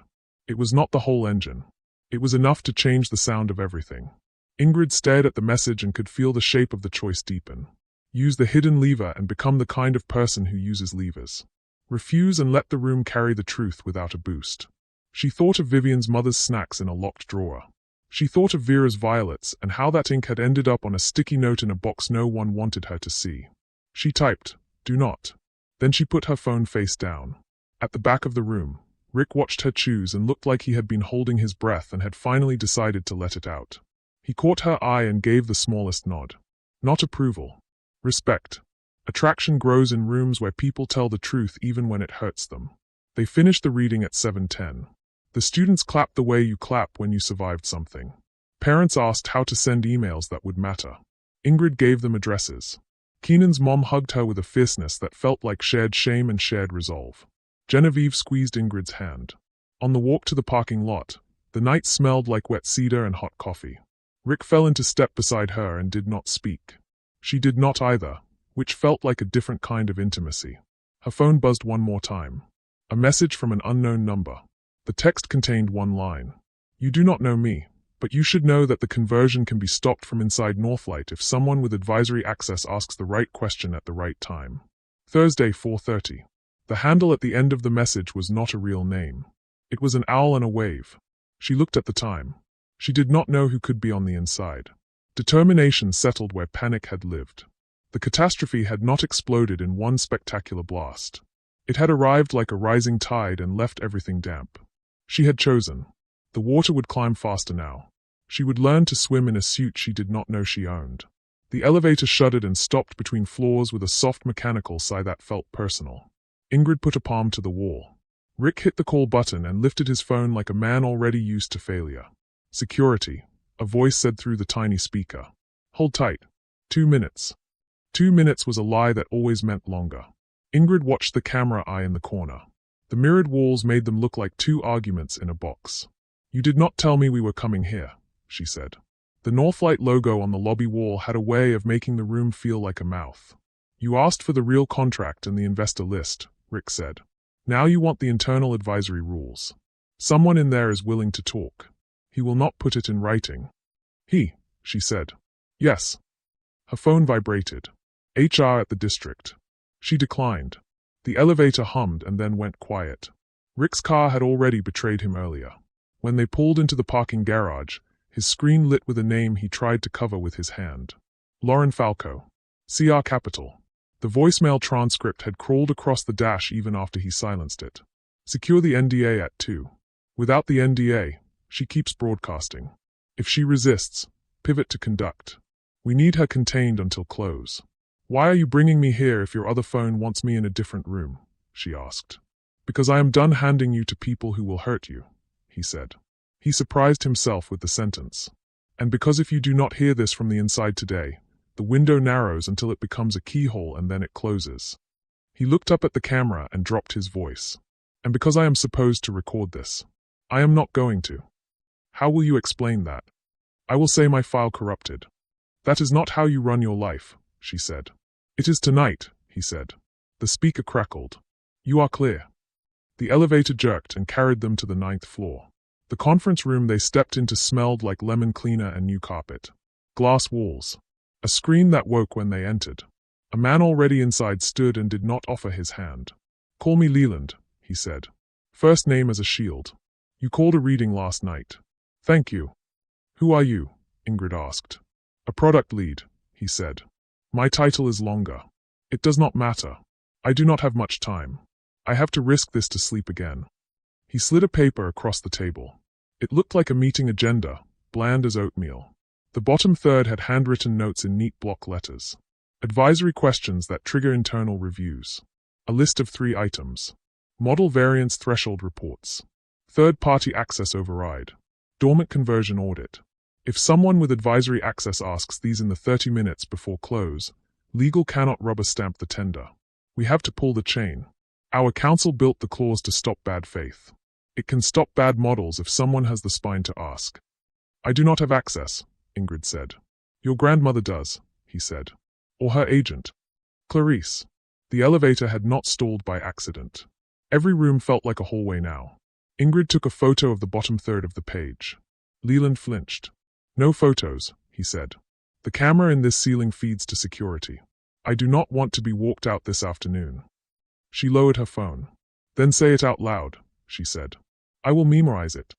It was not the whole engine. It was enough to change the sound of everything. Ingrid stared at the message and could feel the shape of the choice deepen. Use the hidden lever and become the kind of person who uses levers. Refuse and let the room carry the truth without a boost. She thought of Vivian's mother's snacks in a locked drawer. She thought of Vera's violets and how that ink had ended up on a sticky note in a box no one wanted her to see. She typed, "Do not." Then she put her phone face down. At the back of the room, Rick watched her choose and looked like he had been holding his breath and had finally decided to let it out. He caught her eye and gave the smallest nod. Not approval. Respect. Attraction grows in rooms where people tell the truth even when it hurts them. They finished the reading at 7:10. The students clapped the way you clap when you survived something. Parents asked how to send emails that would matter. Ingrid gave them addresses. Keenan's mom hugged her with a fierceness that felt like shared shame and shared resolve. Genevieve squeezed Ingrid's hand. On the walk to the parking lot, the night smelled like wet cedar and hot coffee. Rick fell into step beside her and did not speak. She did not either, which felt like a different kind of intimacy. Her phone buzzed one more time. A message from an unknown number. The text contained one line. "You do not know me, but you should know that the conversion can be stopped from inside Northlight if someone with advisory access asks the right question at the right time. Thursday, 4:30. The handle at the end of the message was not a real name. It was an owl and a wave. She looked at the time. She did not know who could be on the inside. Determination settled where panic had lived. The catastrophe had not exploded in one spectacular blast. It had arrived like a rising tide and left everything damp. She had chosen. The water would climb faster now. She would learn to swim in a suit she did not know she owned. The elevator shuddered and stopped between floors with a soft mechanical sigh that felt personal. Ingrid put a palm to the wall. Rick hit the call button and lifted his phone like a man already used to failure. "Security," a voice said through the tiny speaker. "Hold tight. 2 minutes." 2 minutes was a lie that always meant longer. Ingrid watched the camera eye in the corner. The mirrored walls made them look like two arguments in a box. "You did not tell me we were coming here," she said. The Northlight logo on the lobby wall had a way of making the room feel like a mouth. "You asked for the real contract and the investor list," Rick said. "Now you want the internal advisory rules. Someone in there is willing to talk. He will not put it in writing." "He," she said. "Yes." Her phone vibrated. "HR at the district." She declined. The elevator hummed and then went quiet. Rick's car had already betrayed him earlier. When they pulled into the parking garage, his screen lit with a name he tried to cover with his hand. Lauren Falco. CR Capital. The voicemail transcript had crawled across the dash even after he silenced it. "Secure the NDA at 2. Without the NDA, she keeps broadcasting. If she resists, pivot to conduct. We need her contained until close." "Why are you bringing me here if your other phone wants me in a different room?" she asked. "Because I am done handing you to people who will hurt you," he said. He surprised himself with the sentence. "And because if you do not hear this from the inside today, the window narrows until it becomes a keyhole and then it closes." He looked up at the camera and dropped his voice. "And because I am supposed to record this, I am not going to." "How will you explain that?" "I will say my file corrupted." "That is not how you run your life," she said. "It is tonight," he said. The speaker crackled. "You are clear." The elevator jerked and carried them to the 9th floor. The conference room they stepped into smelled like lemon cleaner and new carpet. Glass walls. A scream that woke when they entered. A man already inside stood and did not offer his hand. "Call me Leland," he said. "First name as a shield. You called a reading last night." "Thank you." "Who are you?" Ingrid asked. "A product lead," he said. "My title is longer." "It does not matter. I do not have much time. I have to risk this to sleep again." He slid a paper across the table. It looked like a meeting agenda, bland as oatmeal. The bottom third had handwritten notes in neat block letters. Advisory questions that trigger internal reviews. A list of 3 items. Model variance threshold reports. Third-party access override. Dormant conversion audit. If someone with advisory access asks these in the 30 minutes before close, legal cannot rubber stamp the tender. We have to pull the chain. Our council built the clause to stop bad faith. It can stop bad models if someone has the spine to ask. I do not have access, Ingrid said. Your grandmother does, he said. Or her agent. Clarice. The elevator had not stalled by accident. Every room felt like a hallway now. Ingrid took a photo of the bottom third of the page. Leland flinched. No photos, he said. The camera in this ceiling feeds to security. I do not want to be walked out this afternoon. She lowered her phone. Then say it out loud, she said. I will memorize it.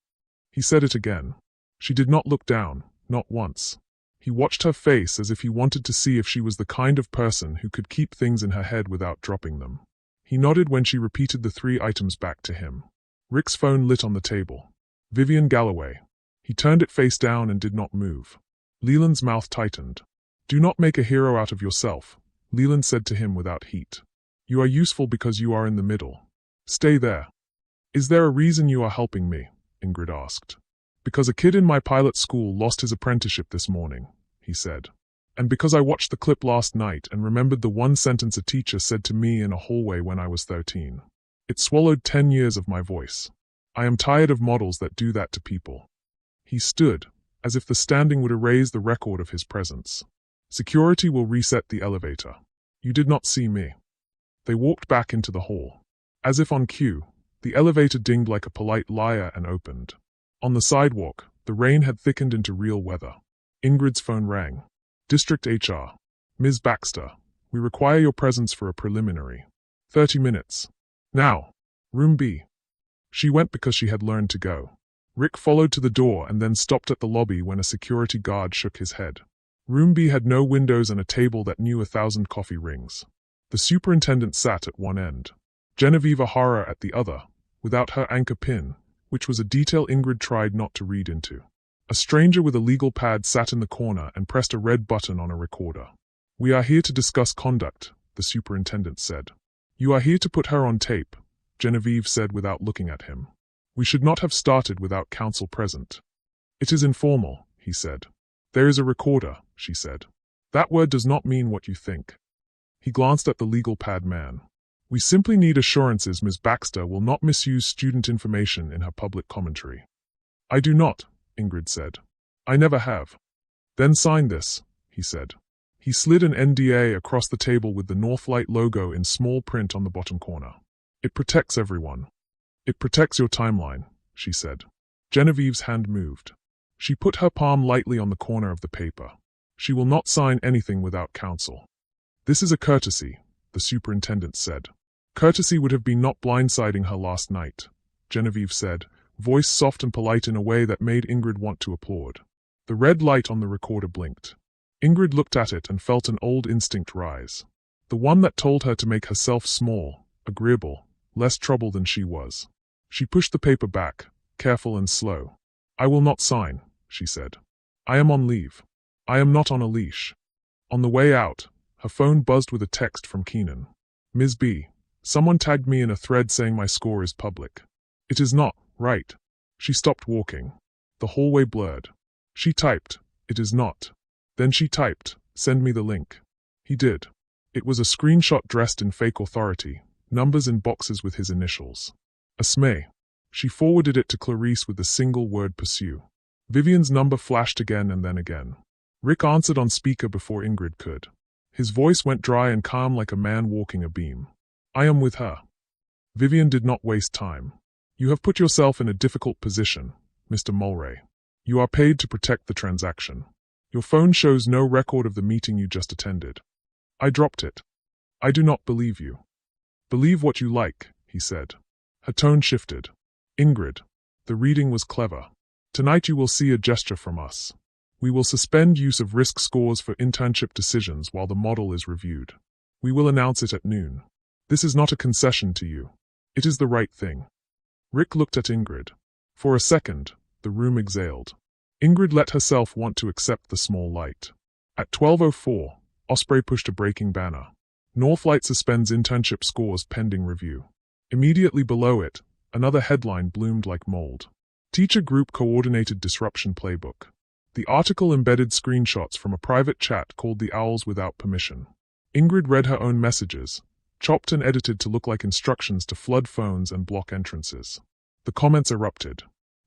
He said it again. She did not look down, not once. He watched her face as if he wanted to see if she was the kind of person who could keep things in her head without dropping them. He nodded when she repeated the 3 items back to him. Rick's phone lit on the table. Vivian Galloway. He turned it face down and did not move. Leland's mouth tightened. Do not make a hero out of yourself, Leland said to him without heat. You are useful because you are in the middle. Stay there. Is there a reason you are helping me? Ingrid asked. Because a kid in my pilot school lost his apprenticeship this morning, he said. And because I watched the clip last night and remembered the one sentence a teacher said to me in a hallway when I was 13. It swallowed 10 years of my voice. I am tired of models that do that to people. He stood, as if the standing would erase the record of his presence. Security will reset the elevator. You did not see me. They walked back into the hall. As if on cue, the elevator dinged like a polite liar and opened. On the sidewalk, the rain had thickened into real weather. Ingrid's phone rang. District HR. Ms. Baxter, we require your presence for a preliminary. 30 minutes. Now. Room B. She went because she had learned to go. Rick followed to the door and then stopped at the lobby when a security guard shook his head. Room B had no windows and a table that knew 1,000 coffee rings. The superintendent sat at one end. Genevieve O'Hara at the other, without her anchor pin, which was a detail Ingrid tried not to read into. A stranger with a legal pad sat in the corner and pressed a red button on a recorder. We are here to discuss conduct, the superintendent said. You are here to put her on tape, Genevieve said without looking at him. We should not have started without counsel present. It is informal, he said. There is a recorder, she said. That word does not mean what you think. He glanced at the legal pad man. We simply need assurances Ms. Baxter will not misuse student information in her public commentary. I do not, Ingrid said. I never have. Then sign this, he said. He slid an NDA across the table with the Northlight logo in small print on the bottom corner. It protects everyone. It protects your timeline, she said. Genevieve's hand moved. She put her palm lightly on the corner of the paper. She will not sign anything without counsel. This is a courtesy, the superintendent said. Courtesy would have been not blindsiding her last night, Genevieve said, voice soft and polite in a way that made Ingrid want to applaud. The red light on the recorder blinked. Ingrid looked at it and felt an old instinct rise. The one that told her to make herself small, agreeable, less trouble than she was. She pushed the paper back, careful and slow. I will not sign, she said. I am on leave. I am not on a leash. On the way out, her phone buzzed with a text from Keenan. Ms. B. Someone tagged me in a thread saying my score is public. It is not, right? She stopped walking. The hallway blurred. She typed, it is not. Then she typed, send me the link. He did. It was a screenshot dressed in fake authority, numbers in boxes with his initials. Asmay. She forwarded it to Clarice with the single word pursue. Vivian's number flashed again and then again. Rick answered on speaker before Ingrid could. His voice went dry and calm like a man walking a beam. I am with her. Vivian did not waste time. You have put yourself in a difficult position, Mr. Mulray. You are paid to protect the transaction. Your phone shows no record of the meeting you just attended. I dropped it. I do not believe you. Believe what you like, he said. Her tone shifted. Ingrid, the reading was clever. Tonight you will see a gesture from us. We will suspend use of risk scores for internship decisions while the model is reviewed. We will announce it at noon. This is not a concession to you. It is the right thing. Rick looked at Ingrid. For a second, the room exhaled. Ingrid let herself want to accept the small light. At 12:04, Osprey pushed a breaking banner. Northlight suspends internship scores pending review. Immediately below it, another headline bloomed like mold. Teacher Group Coordinated Disruption Playbook. The article embedded screenshots from a private chat called The Owls Without Permission. Ingrid read her own messages, chopped and edited to look like instructions to flood phones and block entrances. The comments erupted.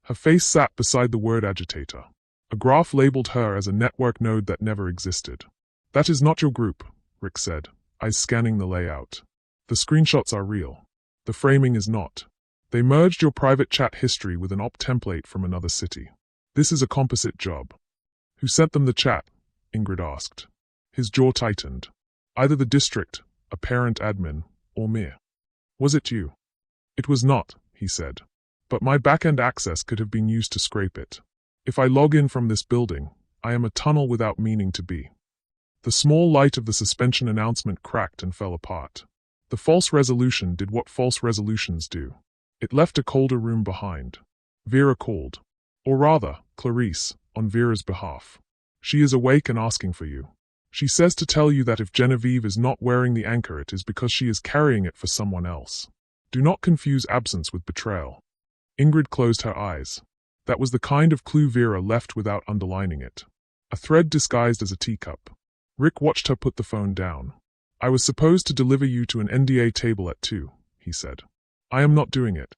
Her face sat beside the word agitator. A graph labeled her as a network node that never existed. That is not your group, Rick said, eyes scanning the layout. The screenshots are real. The framing is not. They merged your private chat history with an op template from another city. This is a composite job. Who sent them the chat? Ingrid asked. His jaw tightened. Either the district, a parent admin, or me. Was it you? It was not, he said. But my back-end access could have been used to scrape it. If I log in from this building, I am a tunnel without meaning to be. The small light of the suspension announcement cracked and fell apart. The false resolution did what false resolutions do. It left a colder room behind. Vera called. Or rather, Clarice, on Vera's behalf. She is awake and asking for you. She says to tell you that if Genevieve is not wearing the anchor, it is because she is carrying it for someone else. Do not confuse absence with betrayal. Ingrid closed her eyes. That was the kind of clue Vera left without underlining it. A thread disguised as a teacup. Rick watched her put the phone down. I was supposed to deliver you to an NDA table at 2, he said. I am not doing it.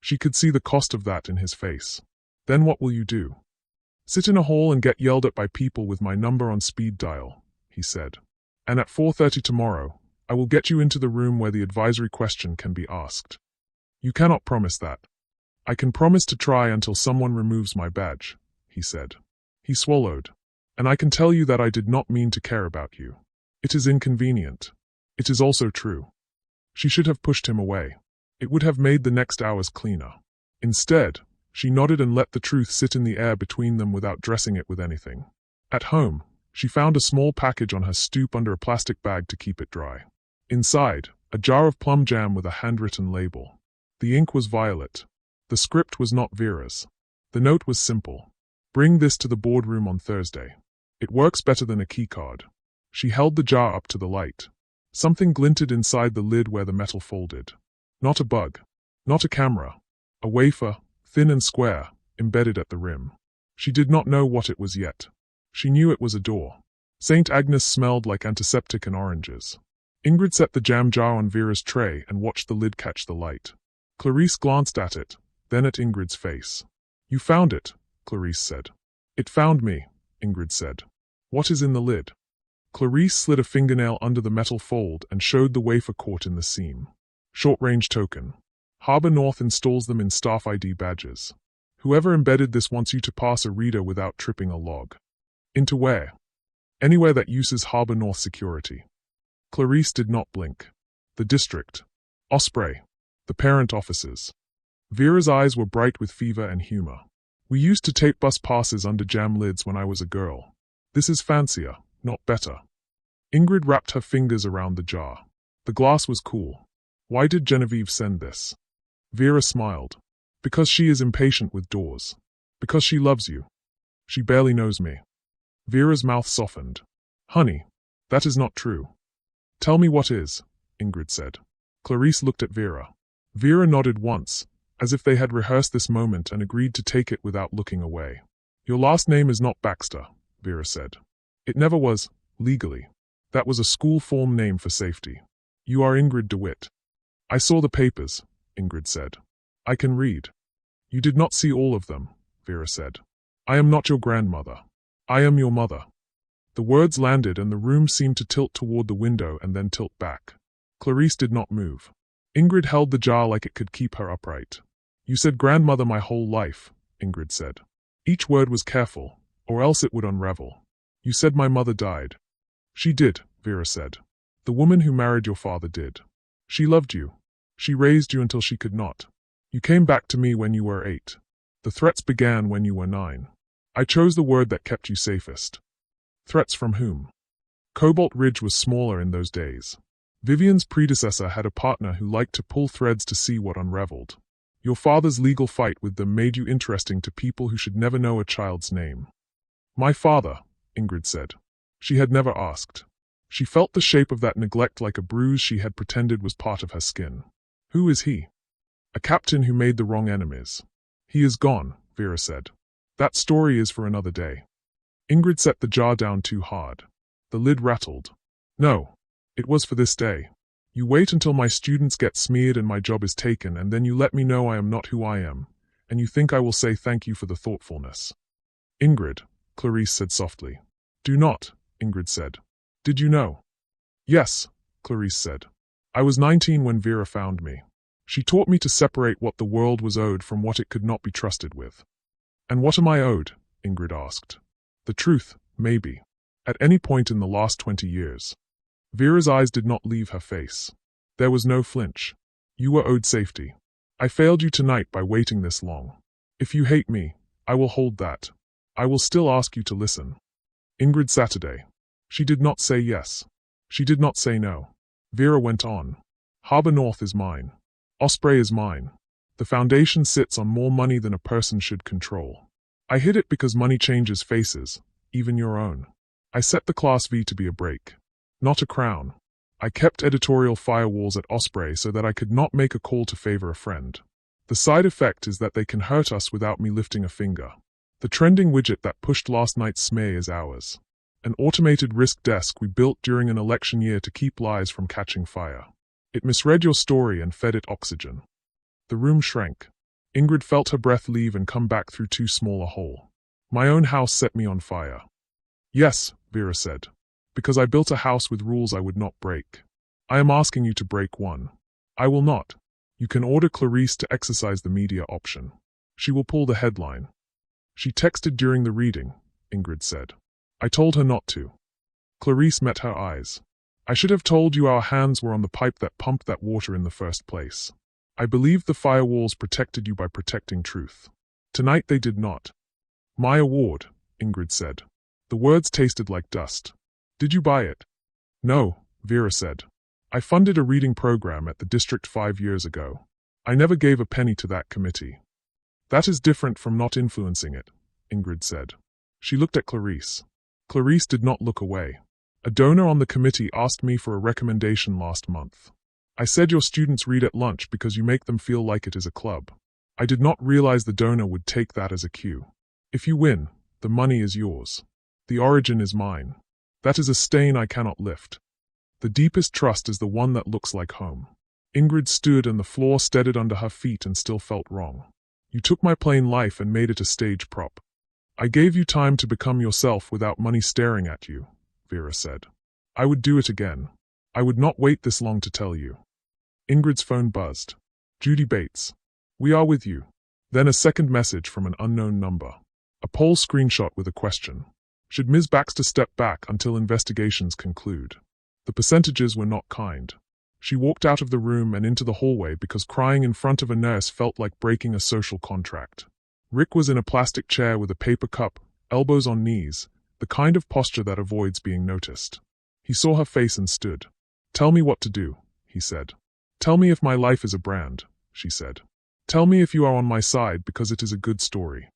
She could see the cost of that in his face. Then what will you do? Sit in a hall and get yelled at by people with my number on speed dial, he said. And at 4:30 tomorrow, I will get you into the room where the advisory question can be asked. You cannot promise that. I can promise to try until someone removes my badge, he said. He swallowed. And I can tell you that I did not mean to care about you. It is inconvenient. It is also true. She should have pushed him away. It would have made the next hours cleaner. Instead, she nodded and let the truth sit in the air between them without dressing it with anything. At home, she found a small package on her stoop under a plastic bag to keep it dry. Inside, a jar of plum jam with a handwritten label. The ink was violet. The script was not Vera's. The note was simple. Bring this to the boardroom on Thursday. It works better than a keycard. She held the jar up to the light. Something glinted inside the lid where the metal folded. Not a bug. Not a camera. A wafer, thin and square, embedded at the rim. She did not know what it was yet. She knew it was a door. St. Agnes smelled like antiseptic and oranges. Ingrid set the jam jar on Vera's tray and watched the lid catch the light. Clarice glanced at it, then at Ingrid's face. You found it, Clarice said. It found me, Ingrid said. What is in the lid? Clarice slid a fingernail under the metal fold and showed the wafer caught in the seam. Short-range token. Harbor North installs them in staff ID badges. Whoever embedded this wants you to pass a reader without tripping a log. Into where? Anywhere that uses Harbor North security. Clarice did not blink. The district. Osprey. The parent offices. Vera's eyes were bright with fever and humor. We used to tape bus passes under jam lids when I was a girl. This is fancier, not better. Ingrid wrapped her fingers around the jar. The glass was cool. Why did Genevieve send this? Vera smiled. Because she is impatient with doors. Because she loves you. She barely knows me. Vera's mouth softened. Honey, that is not true. Tell me what is, Ingrid said. Clarice looked at Vera. Vera nodded once, as if they had rehearsed this moment and agreed to take it without looking away. Your last name is not Baxter, Vera said. It never was, legally. That was a school form name for safety. You are Ingrid DeWitt. I saw the papers, Ingrid said. I can read. You did not see all of them, Vera said. I am not your grandmother. I am your mother. The words landed and the room seemed to tilt toward the window and then tilt back. Clarice did not move. Ingrid held the jar like it could keep her upright. You said grandmother my whole life, Ingrid said. Each word was careful, or else it would unravel. You said my mother died. She did, Vera said. The woman who married your father did. She loved you. She raised you until she could not. You came back to me when you were 8. The threats began when you were 9. I chose the word that kept you safest. Threats from whom? Cobalt Ridge was smaller in those days. Vivian's predecessor had a partner who liked to pull threads to see what unraveled. Your father's legal fight with them made you interesting to people who should never know a child's name. My father, Ingrid said. She had never asked. She felt the shape of that neglect like a bruise she had pretended was part of her skin. Who is he? A captain who made the wrong enemies. He is gone, Vera said. That story is for another day. Ingrid set the jar down too hard. The lid rattled. No. It was for this day. You wait until my students get smeared and my job is taken, and then you let me know I am not who I am, and you think I will say thank you for the thoughtfulness. Ingrid, Clarice said softly. Do not, Ingrid said. Did you know? Yes, Clarice said. I was 19 when Vera found me. She taught me to separate what the world was owed from what it could not be trusted with. And what am I owed? Ingrid asked. The truth, maybe. At any point in the last 20 years. Vera's eyes did not leave her face. There was no flinch. You were owed safety. I failed you tonight by waiting this long. If you hate me, I will hold that. I will still ask you to listen. Ingrid Saturday. She did not say yes. She did not say no. Vera went on. Harbor North is mine. Osprey is mine. The foundation sits on more money than a person should control. I hid it because money changes faces, even your own. I set the Class V to be a break, not a crown. I kept editorial firewalls at Osprey so that I could not make a call to favor a friend. The side effect is that they can hurt us without me lifting a finger. The trending widget that pushed last night's smear is ours. An automated risk desk we built during an election year to keep lies from catching fire. It misread your story and fed it oxygen. The room shrank. Ingrid felt her breath leave and come back through too small a hole. My own house set me on fire. Yes, Vera said. Because I built a house with rules I would not break. I am asking you to break one. I will not. You can order Clarice to exercise the media option. She will pull the headline. She texted during the reading, Ingrid said. I told her not to. Clarice met her eyes. I should have told you our hands were on the pipe that pumped that water in the first place. I believed the firewalls protected you by protecting truth. Tonight they did not. My award, Ingrid said. The words tasted like dust. Did you buy it? No, Vera said. I funded a reading program at the district 5 years ago. I never gave a penny to that committee. That is different from not influencing it, Ingrid said. She looked at Clarice. Clarice did not look away. A donor on the committee asked me for a recommendation last month. I said your students read at lunch because you make them feel like it is a club. I did not realize the donor would take that as a cue. If you win, the money is yours. The origin is mine. That is a stain I cannot lift. The deepest trust is the one that looks like home. Ingrid stood and the floor steadied under her feet and still felt wrong. You took my plain life and made it a stage prop. I gave you time to become yourself without money staring at you, Vera said. I would do it again. I would not wait this long to tell you. Ingrid's phone buzzed. Judy Bates. We are with you. Then a second message from an unknown number. A poll screenshot with a question. Should Ms. Baxter step back until investigations conclude? The percentages were not kind. She walked out of the room and into the hallway because crying in front of a nurse felt like breaking a social contract. Rick was in a plastic chair with a paper cup, elbows on knees, the kind of posture that avoids being noticed. He saw her face and stood. Tell me what to do, he said. Tell me if my life is a brand, she said. Tell me if you are on my side because it is a good story.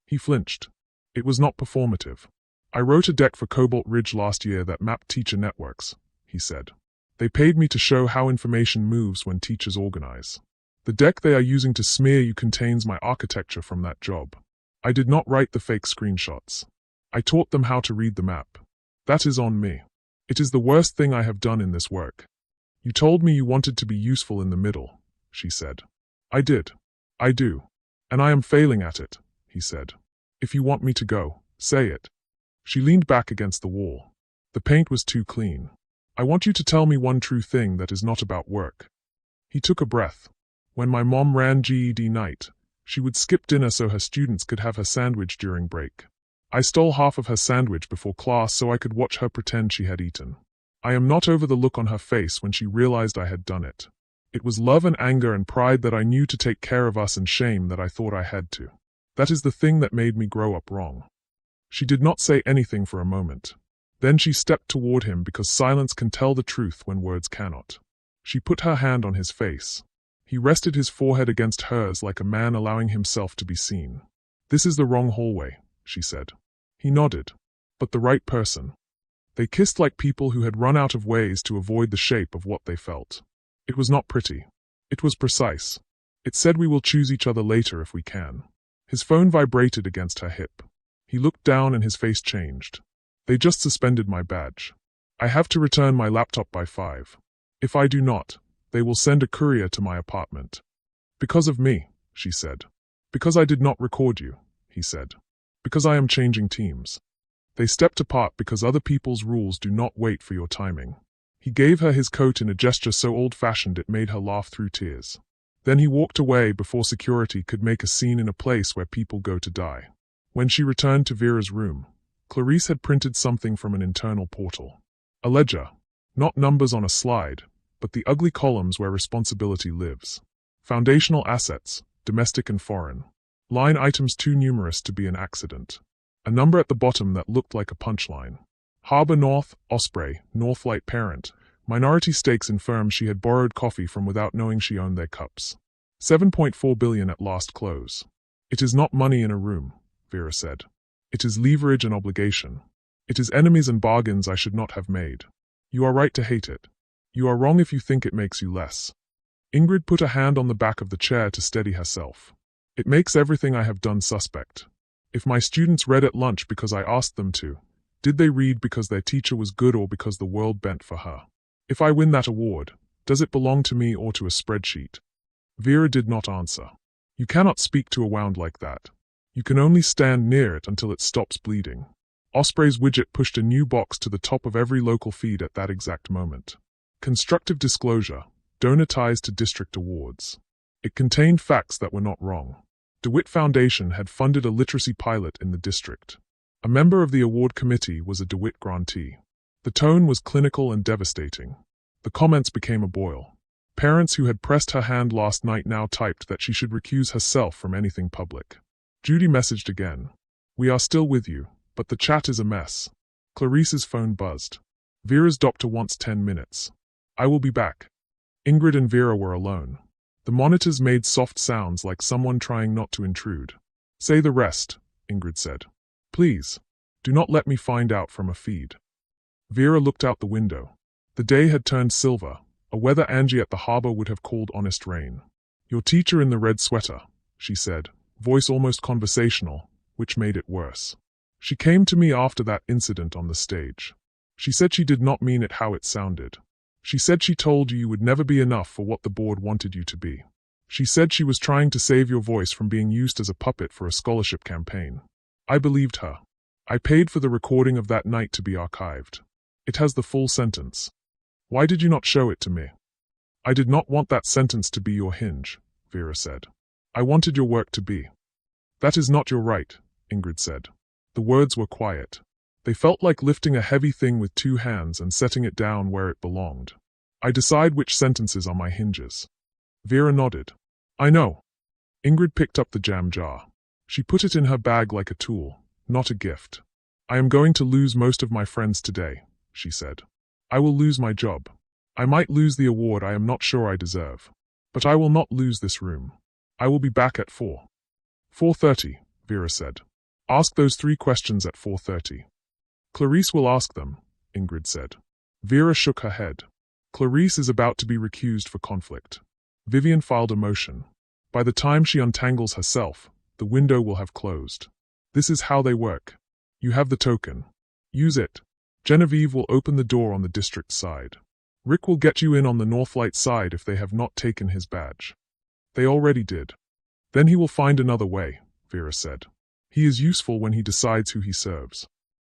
He flinched. It was not performative. I wrote a deck for Cobalt Ridge last year that mapped teacher networks, he said. They paid me to show how information moves when teachers organize. The deck they are using to smear you contains my architecture from that job. I did not write the fake screenshots. I taught them how to read the map. That is on me. It is the worst thing I have done in this work. You told me you wanted to be useful in the middle, she said. I did. I do. And I am failing at it, he said. If you want me to go, say it. She leaned back against the wall. The paint was too clean. I want you to tell me one true thing that is not about work. He took a breath. When my mom ran GED night, she would skip dinner so her students could have her sandwich during break. I stole half of her sandwich before class so I could watch her pretend she had eaten. I am not over the look on her face when she realized I had done it. It was love and anger and pride that I knew to take care of us and shame that I thought I had to. That is the thing that made me grow up wrong. She did not say anything for a moment. Then she stepped toward him because silence can tell the truth when words cannot. She put her hand on his face. He rested his forehead against hers like a man allowing himself to be seen. "This is the wrong hallway," she said. He nodded. "But the right person." They kissed like people who had run out of ways to avoid the shape of what they felt. It was not pretty. It was precise. It said, "We will choose each other later if we can." His phone vibrated against her hip. He looked down and his face changed. "They just suspended my badge. I have to return my laptop by 5. If I do not, they will send a courier to my apartment." "Because of me," she said. "Because I did not record you," he said. "Because I am changing teams." They stepped apart because other people's rules do not wait for your timing. He gave her his coat in a gesture so old-fashioned it made her laugh through tears. Then he walked away before security could make a scene in a place where people go to die. When she returned to Vera's room, Clarice had printed something from an internal portal. A ledger. Not numbers on a slide, but the ugly columns where responsibility lives. Foundational assets, domestic and foreign. Line items too numerous to be an accident. A number at the bottom that looked like a punchline. Harbor North, Osprey, Northlight Parent. Minority stakes in firms she had borrowed coffee from without knowing she owned their cups. 7.4 billion at last close. "It is not money in a room," Vera said. "It is leverage and obligation. It is enemies and bargains I should not have made. You are right to hate it. You are wrong if you think it makes you less." Ingrid put a hand on the back of the chair to steady herself. "It makes everything I have done suspect. If my students read at lunch because I asked them to, did they read because their teacher was good or because the world bent for her? If I win that award, does it belong to me or to a spreadsheet?" Vera did not answer. "You cannot speak to a wound like that. You can only stand near it until it stops bleeding." Osprey's widget pushed a new box to the top of every local feed at that exact moment. Constructive disclosure, donor ties to district awards. It contained facts that were not wrong. DeWitt Foundation had funded a literacy pilot in the district. A member of the award committee was a DeWitt grantee. The tone was clinical and devastating. The comments became a boil. Parents who had pressed her hand last night now typed that she should recuse herself from anything public. Judy messaged again. "We are still with you, but the chat is a mess." Clarice's phone buzzed. "Vera's doctor wants 10 minutes. I will be back." Ingrid and Vera were alone. The monitors made soft sounds like someone trying not to intrude. "Say the rest," Ingrid said. "Please. Do not let me find out from a feed." Vera looked out the window. The day had turned silver, a weather Angie at the harbor would have called honest rain. "Your teacher in the red sweater," she said, voice almost conversational, which made it worse. "She came to me after that incident on the stage. She said she did not mean it how it sounded. She said she told you you would never be enough for what the board wanted you to be. She said she was trying to save your voice from being used as a puppet for a scholarship campaign. I believed her. I paid for the recording of that night to be archived. It has the full sentence. Why did you not show it to me?" "I did not want that sentence to be your hinge," Vera said. "I wanted your work to be." "That is not your right," Ingrid said. The words were quiet. They felt like lifting a heavy thing with 2 hands and setting it down where it belonged. "I decide which sentences are my hinges." Vera nodded. "I know." Ingrid picked up the jam jar. She put it in her bag like a tool, not a gift. "I am going to lose most of my friends today," she said. "I will lose my job. I might lose the award I am not sure I deserve. But I will not lose this room. I will be back at 4:30, Vera said. "Ask those 3 questions at 4:30. "Clarice will ask them," Ingrid said. Vera shook her head. "Clarice is about to be recused for conflict." Vivian filed a motion. "By the time she untangles herself, the window will have closed. This is how they work. You have the token. Use it. Genevieve will open the door on the district side. Rick will get you in on the Northlight side if they have not taken his badge." "They already did." "Then he will find another way," Vera said. "He is useful when he decides who he serves."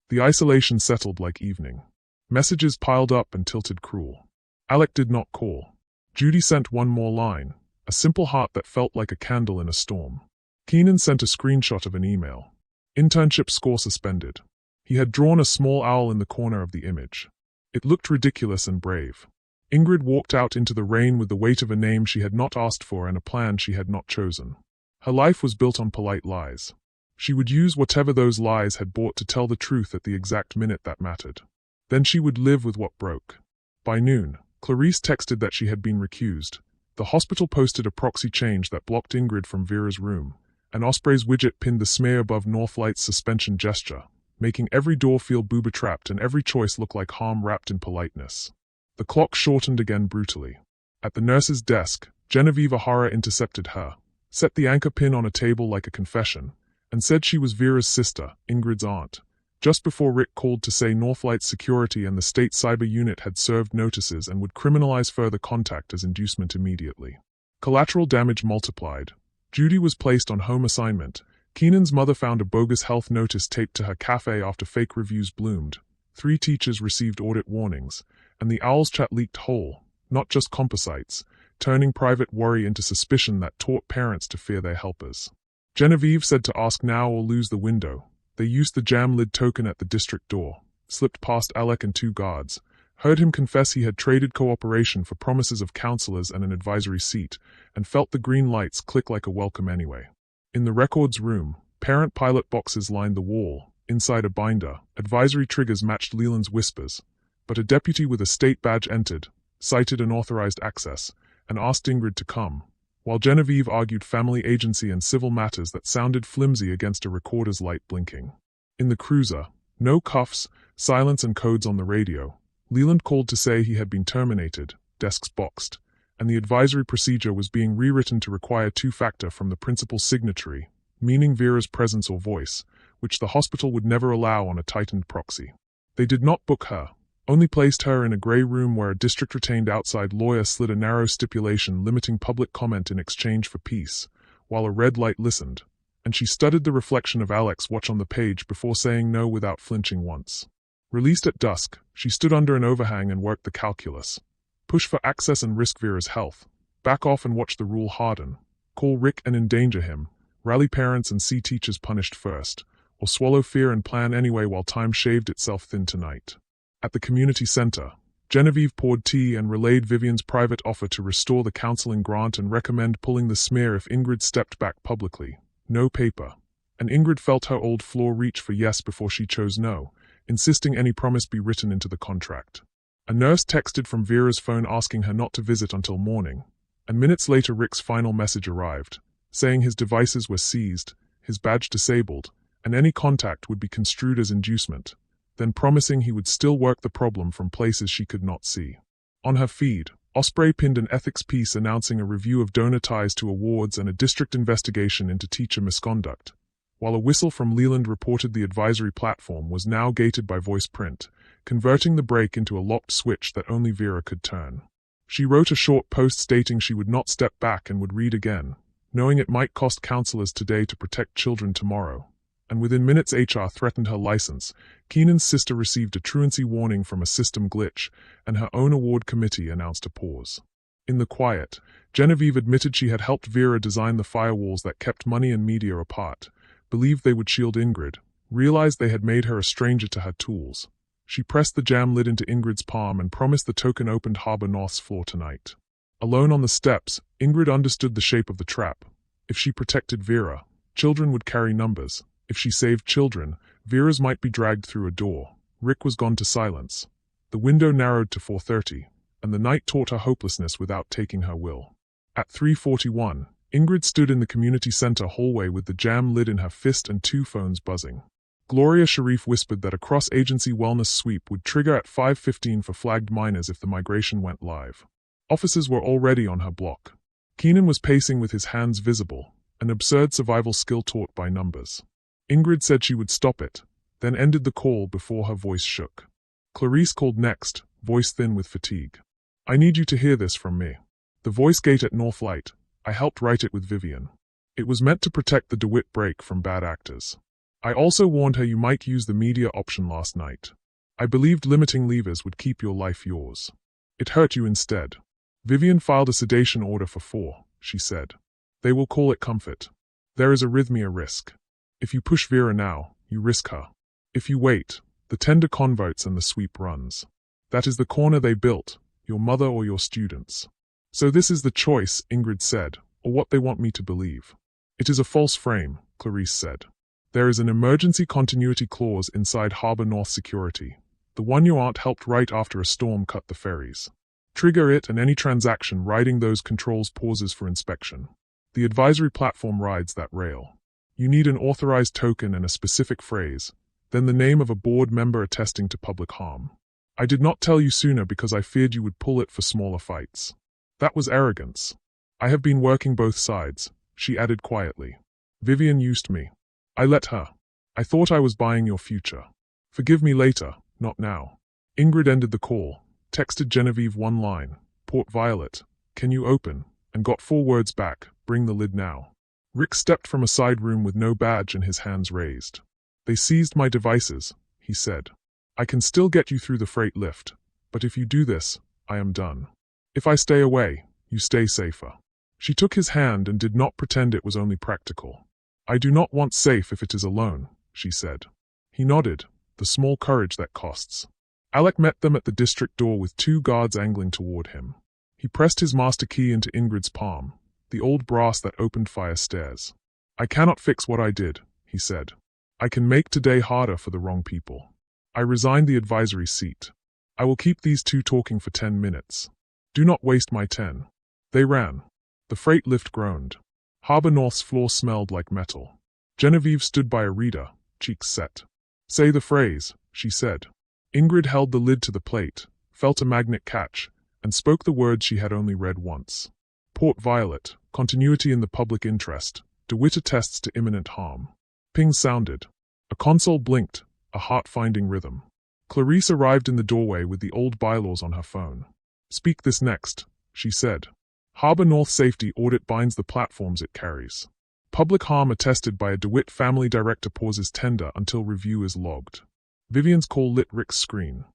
The isolation settled like evening. Messages piled up and tilted cruel. Alec did not call. Judy sent one more line, a simple heart that felt like a candle in a storm. Keenan sent a screenshot of an email. Internship score suspended. He had drawn a small owl in the corner of the image. It looked ridiculous and brave. Ingrid walked out into the rain with the weight of a name she had not asked for and a plan she had not chosen. Her life was built on polite lies. She would use whatever those lies had bought to tell the truth at the exact minute that mattered. Then she would live with what broke. By noon, Clarice texted that she had been recused, The hospital posted a proxy change that blocked Ingrid from Vera's room, and Osprey's widget pinned the smear above Northlight's suspension gesture, making every door feel booby-trapped and every choice look like harm wrapped in politeness. The clock shortened again brutally. At the nurse's desk, Genevieve O'Hara intercepted her, set the anchor pin on a table like a confession, and said she was Vera's sister, Ingrid's aunt, just before Rick called to say Northlight's security and the state cyber unit had served notices and would criminalize further contact as inducement immediately. Collateral damage multiplied. Judy was placed on home assignment. Keenan's mother found a bogus health notice taped to her cafe after fake reviews bloomed. 3 teachers received audit warnings, and the Owls chat leaked whole, not just composites, turning private worry into suspicion that taught parents to fear their helpers. Genevieve said to ask now or lose the window. They used the jam lid token at the district door, slipped past Alec and 2 guards, heard him confess he had traded cooperation for promises of counselors and an advisory seat, and felt the green lights click like a welcome anyway. In the records room, parent pilot boxes lined the wall. Inside a binder, advisory triggers matched Leland's whispers, but a deputy with a state badge entered, cited unauthorized access, and asked Ingrid to come, while Genevieve argued family agency and civil matters that sounded flimsy against a recorder's light blinking. In the cruiser, no cuffs, silence and codes on the radio. Leland called to say he had been terminated, desks boxed, and the advisory procedure was being rewritten to require 2-factor from the principal's signatory, meaning Vera's presence or voice, which the hospital would never allow on a tightened proxy. They did not book her, only placed her in a grey room where a district-retained outside lawyer slid a narrow stipulation limiting public comment in exchange for peace, while a red light listened, and she studied the reflection of Alec's watch on the page before saying no without flinching once. Released at dusk, she stood under an overhang and worked the calculus. Push for access and risk Vera's health. Back off and watch the rule harden. Call Rick and endanger him. Rally parents and see teachers punished first. Or swallow fear and plan anyway while time shaved itself thin tonight. At the community center, Genevieve poured tea and relayed Vivian's private offer to restore the counseling grant and recommend pulling the smear if Ingrid stepped back publicly. No paper. And Ingrid felt her old floor reach for yes before she chose no, insisting any promise be written into the contract. A nurse texted from Vera's phone asking her not to visit until morning, and minutes later Rick's final message arrived, saying his devices were seized, his badge disabled, and any contact would be construed as inducement, then promising he would still work the problem from places she could not see. On her feed, Osprey pinned an ethics piece announcing a review of donor ties to awards and a district investigation into teacher misconduct, while a whistle from Leland reported the advisory platform was now gated by voice print, converting the break into a locked switch that only Vera could turn. She wrote a short post stating she would not step back and would read again, knowing it might cost counselors today to protect children tomorrow. And within minutes HR threatened her license. Keenan's sister received a truancy warning from a system glitch, and her own award committee announced a pause. In the quiet, Genevieve admitted she had helped Vera design the firewalls that kept money and media apart, believed they would shield Ingrid, realized they had made her a stranger to her tools. She pressed the jam lid into Ingrid's palm and promised the token opened Harbor North's floor tonight. Alone on the steps, Ingrid understood the shape of the trap. If she protected Vera, children would carry numbers. If she saved children, Vera's might be dragged through a door. Rick was gone to silence. The window narrowed to 4:30, and the night taught her hopelessness without taking her will. At 3:41, Ingrid stood in the community center hallway with the jam lid in her fist and 2 phones buzzing. Gloria Sharif whispered that a cross-agency wellness sweep would trigger at 5:15 for flagged minors if the migration went live. Officers were already on her block. Keenan was pacing with his hands visible, an absurd survival skill taught by numbers. Ingrid said she would stop it, then ended the call before her voice shook. Clarice called next, voice thin with fatigue. I need you to hear this from me. The voice gate at Northlight, I helped write it with Vivian. It was meant to protect the DeWitt break from bad actors. I also warned her you might use the media option last night. I believed limiting levers would keep your life yours. It hurt you instead. Vivian filed a sedation order for 4, she said. They will call it comfort. There is arrhythmia risk. If you push Vera now, you risk her. If you wait, the tender converts and the sweep runs. That is the corner they built, your mother or your students. So this is the choice, Ingrid said, or what they want me to believe. It is a false frame, Clarice said. There is an emergency continuity clause inside Harbor North Security, the one your aunt helped write after a storm cut the ferries. Trigger it and any transaction writing those controls pauses for inspection. The advisory platform rides that rail. You need an authorized token and a specific phrase, then the name of a board member attesting to public harm. I did not tell you sooner because I feared you would pull it for smaller fights. That was arrogance. I have been working both sides, she added quietly. Vivian used me. I let her. I thought I was buying your future. Forgive me later, not now. Ingrid ended the call, texted Genevieve one line, Port Violet, can you open, and got 4 words back, bring the lid now. Rick stepped from a side room with no badge and his hands raised. They seized my devices, he said. I can still get you through the freight lift, but if you do this, I am done. If I stay away, you stay safer. She took his hand and did not pretend it was only practical. I do not want safe if it is alone, she said. He nodded, the small courage that costs. Alec met them at the district door with 2 guards angling toward him. He pressed his master key into Ingrid's palm, the old brass that opened fire stairs. I cannot fix what I did, he said. I can make today harder for the wrong people. I resigned the advisory seat. I will keep these 2 talking for 10 minutes. Do not waste my 10. They ran. The freight lift groaned. Harbor North's floor smelled like metal. Genevieve stood by a reader, cheeks set. Say the phrase, she said. Ingrid held the lid to the plate, felt a magnet catch, and spoke the words she had only read once. Port Violet, continuity in the public interest, DeWitt attests to imminent harm. Ping sounded. A console blinked, a heart-finding rhythm. Clarice arrived in the doorway with the old bylaws on her phone. Speak this next, she said. Harbor North Safety Audit binds the platforms it carries. Public harm attested by a DeWitt family director pauses tender until review is logged. Vivian's call lit Rick's screen.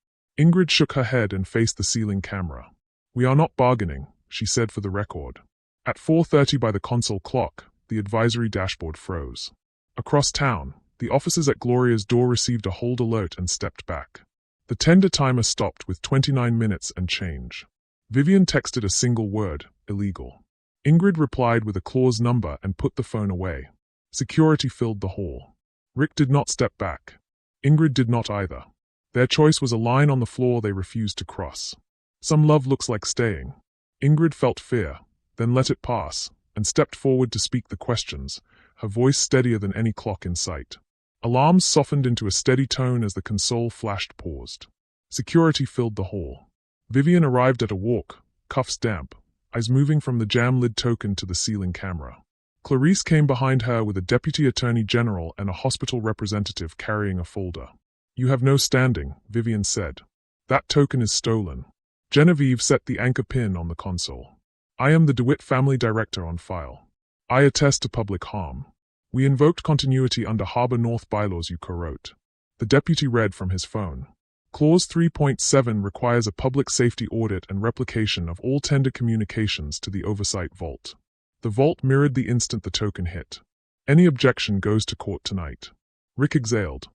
Ingrid shook her head and faced the ceiling camera. We are not bargaining, she said for the record. At 4:30 by the console clock, the advisory dashboard froze. Across town, the officers at Gloria's door received a hold alert and stepped back. The tender timer stopped with 29 minutes and change. Vivian texted a single word, illegal. Ingrid replied with a clause number and put the phone away. Security filled the hall. Rick did not step back. Ingrid did not either. Their choice was a line on the floor they refused to cross. Some love looks like staying. Ingrid felt fear, then let it pass, and stepped forward to speak the questions, her voice steadier than any clock in sight. Alarms softened into a steady tone as the console flashed paused. Security filled the hall. Vivian arrived at a walk, cuffs damp, eyes moving from the jam-lid token to the ceiling camera. Clarice came behind her with a deputy attorney general and a hospital representative carrying a folder. You have no standing, Vivian said. That token is stolen. Genevieve set the anchor pin on the console. I am the DeWitt family director on file. I attest to public harm. We invoked continuity under Harbor North bylaws you co-wrote. The deputy read from his phone. Clause 3.7 requires a public safety audit and replication of all tender communications to the oversight vault. The vault mirrored the instant the token hit. Any objection goes to court tonight. Rick exhaled.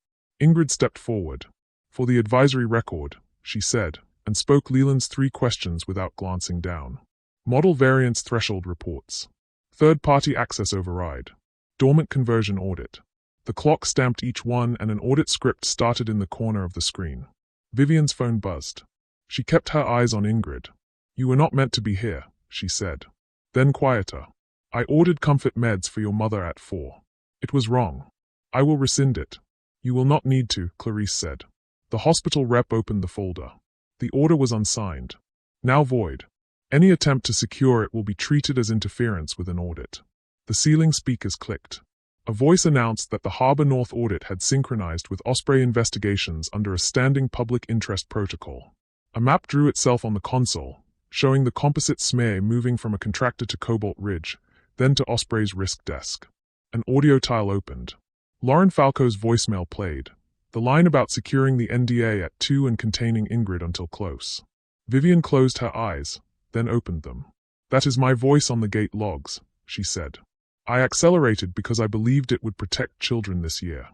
Ingrid stepped forward. For the advisory record, she said, and spoke Leland's 3 questions without glancing down. Model variance threshold reports. Third-party access override. Dormant conversion audit. The clock stamped each one and an audit script started in the corner of the screen. Vivian's phone buzzed. She kept her eyes on Ingrid. You were not meant to be here, she said. Then quieter. I ordered comfort meds for your mother at 4. It was wrong. I will rescind it. You will not need to, Clarice said. The hospital rep opened the folder. The order was unsigned. Now void. Any attempt to secure it will be treated as interference with an audit. The ceiling speakers clicked. A voice announced that the Harbor North audit had synchronized with Osprey investigations under a standing public interest protocol. A map drew itself on the console, showing the composite smear moving from a contractor to Cobalt Ridge, then to Osprey's risk desk. An audio tile opened. Lauren Falco's voicemail played, the line about securing the NDA at 2 and containing Ingrid until close. Vivian closed her eyes, then opened them. That is my voice on the gate logs, she said. I accelerated because I believed it would protect children this year.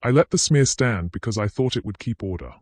I let the smear stand because I thought it would keep order.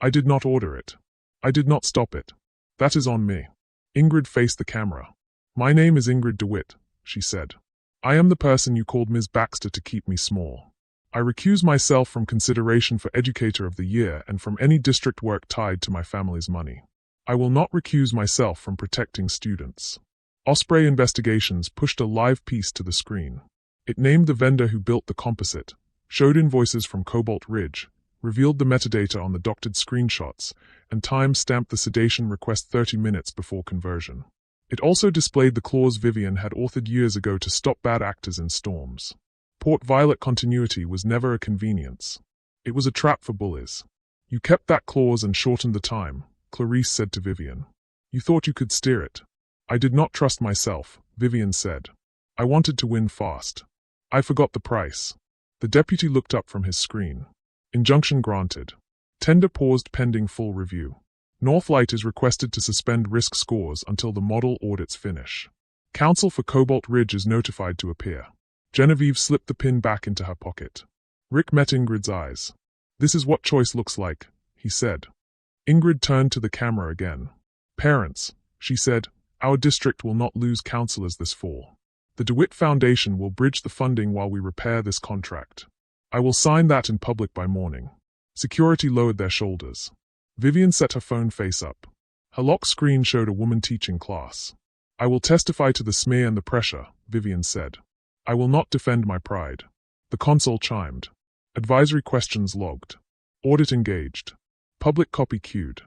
I did not order it. I did not stop it. That is on me. Ingrid faced the camera. My name is Ingrid DeWitt, she said. I am the person you called Ms. Baxter to keep me small. I recuse myself from consideration for Educator of the Year and from any district work tied to my family's money. I will not recuse myself from protecting students. Osprey Investigations pushed a live piece to the screen. It named the vendor who built the composite, showed invoices from Cobalt Ridge, revealed the metadata on the doctored screenshots, and time-stamped the sedation request 30 minutes before conversion. It also displayed the clause Vivian had authored years ago to stop bad actors in storms. Port Violet continuity was never a convenience. It was a trap for bullies. You kept that clause and shortened the time, Clarice said to Vivian. You thought you could steer it. I did not trust myself, Vivian said. I wanted to win fast. I forgot the price. The deputy looked up from his screen. Injunction granted. Tender paused pending full review. Northlight is requested to suspend risk scores until the model audits finish. Counsel for Cobalt Ridge is notified to appear. Genevieve slipped the pin back into her pocket. Rick met Ingrid's eyes. This is what choice looks like, he said. Ingrid turned to the camera again. Parents, she said, our district will not lose counselors this fall. The DeWitt Foundation will bridge the funding while we repair this contract. I will sign that in public by morning. Security lowered their shoulders. Vivian set her phone face up. Her lock screen showed a woman teaching class. I will testify to the smear and the pressure, Vivian said. I will not defend my pride. The console chimed. Advisory questions logged. Audit engaged. Public copy queued.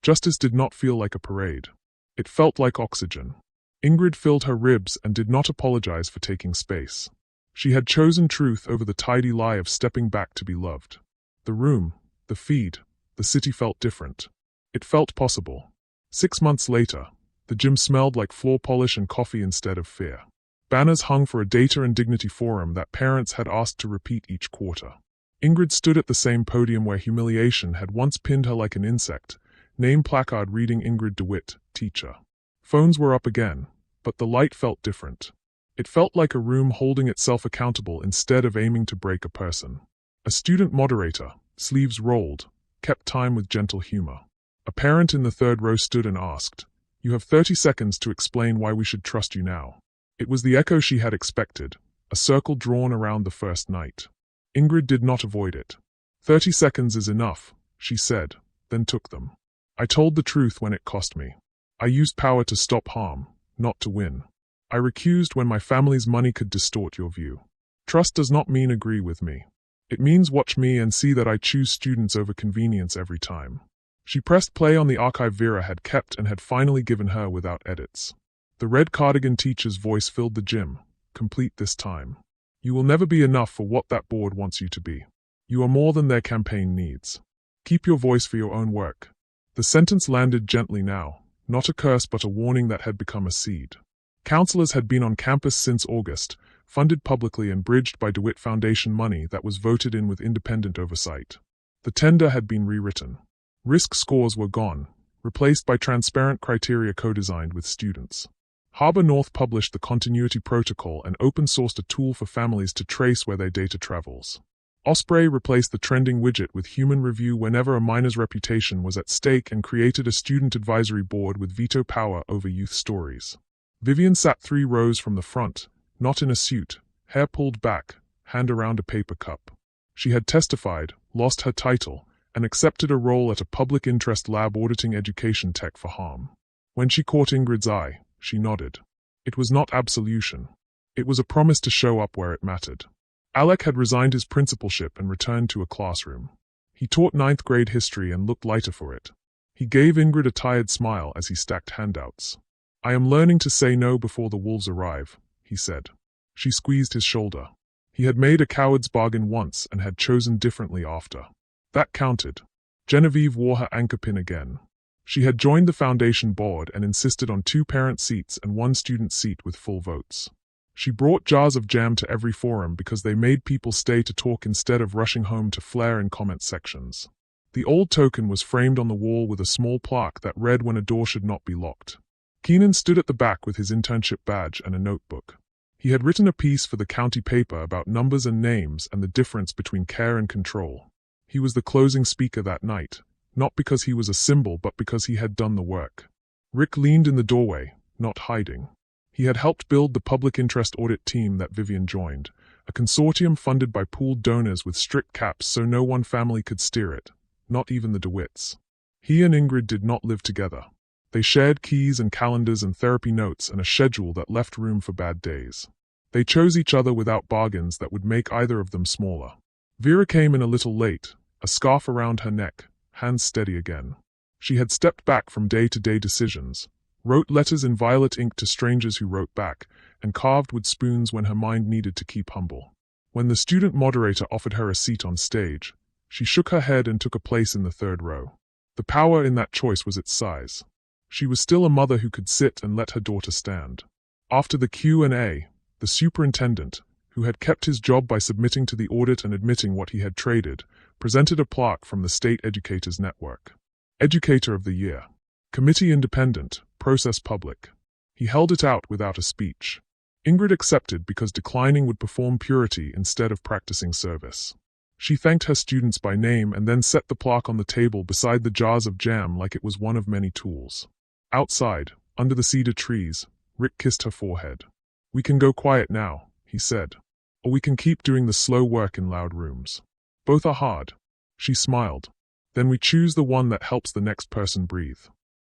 Justice did not feel like a parade. It felt like oxygen. Ingrid filled her ribs and did not apologize for taking space. She had chosen truth over the tidy lie of stepping back to be loved. The room, the feed, the city felt different. It felt possible. 6 months later, the gym smelled like floor polish and coffee instead of fear. Banners hung for a Data and Dignity forum that parents had asked to repeat each quarter. Ingrid stood at the same podium where humiliation had once pinned her like an insect, name placard reading Ingrid DeWitt, teacher. Phones were up again, but the light felt different. It felt like a room holding itself accountable instead of aiming to break a person. A student moderator, sleeves rolled, kept time with gentle humor. A parent in the third row stood and asked, You have 30 seconds to explain why we should trust you now. It was the echo she had expected, a circle drawn around the first night. Ingrid did not avoid it. 30 seconds is enough, she said, then took them. I told the truth when it cost me. I used power to stop harm, not to win. I recused when my family's money could distort your view. Trust does not mean agree with me. It means watch me and see that I choose students over convenience every time. She pressed play on the archive Vera had kept and had finally given her without edits. The red cardigan teacher's voice filled the gym, complete this time. You will never be enough for what that board wants you to be. You are more than their campaign needs. Keep your voice for your own work. The sentence landed gently now, not a curse but a warning that had become a seed. Counselors had been on campus since August, funded publicly and bridged by DeWitt Foundation money that was voted in with independent oversight. The tender had been rewritten. Risk scores were gone, replaced by transparent criteria co-designed with students. Harbor North published the continuity protocol and open-sourced a tool for families to trace where their data travels. Osprey replaced the trending widget with human review whenever a minor's reputation was at stake and created a student advisory board with veto power over youth stories. Vivian sat 3 rows from the front, not in a suit, hair pulled back, hand around a paper cup. She had testified, lost her title, and accepted a role at a public interest lab auditing education tech for harm. When she caught Ingrid's eye, she nodded. It was not absolution. It was a promise to show up where it mattered. Alec had resigned his principalship and returned to a classroom. He taught 9th grade history and looked lighter for it. He gave Ingrid a tired smile as he stacked handouts. I am learning to say no before the wolves arrive, he said. She squeezed his shoulder. He had made a coward's bargain once and had chosen differently after. That counted. Genevieve wore her anchor pin again. She had joined the foundation board and insisted on 2 parent seats and 1 student seat with full votes. She brought jars of jam to every forum because they made people stay to talk instead of rushing home to flare in comment sections. The old token was framed on the wall with a small plaque that read when a door should not be locked. Keenan stood at the back with his internship badge and a notebook. He had written a piece for the county paper about numbers and names and the difference between care and control. He was the closing speaker that night, not because he was a symbol but because he had done the work. Rick leaned in the doorway, not hiding. He had helped build the public interest audit team that Vivian joined, a consortium funded by pooled donors with strict caps so no one family could steer it, not even the DeWitts. He and Ingrid did not live together. They shared keys and calendars and therapy notes and a schedule that left room for bad days. They chose each other without bargains that would make either of them smaller. Vera came in a little late, a scarf around her neck, hands steady again. She had stepped back from day-to-day decisions, wrote letters in violet ink to strangers who wrote back, and carved with spoons when her mind needed to keep humble. When the student moderator offered her a seat on stage, she shook her head and took a place in the third row. The power in that choice was its size. She was still a mother who could sit and let her daughter stand. After the Q&A, the superintendent, who had kept his job by submitting to the audit and admitting what he had traded, presented a plaque from the State Educators Network. Educator of the Year. Committee Independent, Process Public. He held it out without a speech. Ingrid accepted because declining would perform purity instead of practicing service. She thanked her students by name and then set the plaque on the table beside the jars of jam like it was one of many tools. Outside, under the cedar trees, Rick kissed her forehead. "We can go quiet now," he said. "Or we can keep doing the slow work in loud rooms. Both are hard." She smiled. "Then we choose the one that helps the next person breathe."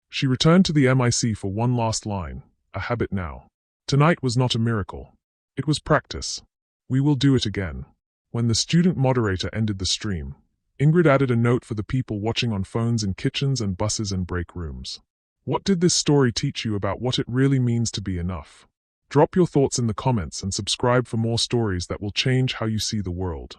She returned to the MIC for one last line, a habit now. Tonight was not a miracle. It was practice. "We will do it again." When the student moderator ended the stream, Ingrid added a note for the people watching on phones in kitchens and buses and break rooms. What did this story teach you about what it really means to be enough? Drop your thoughts in the comments and subscribe for more stories that will change how you see the world.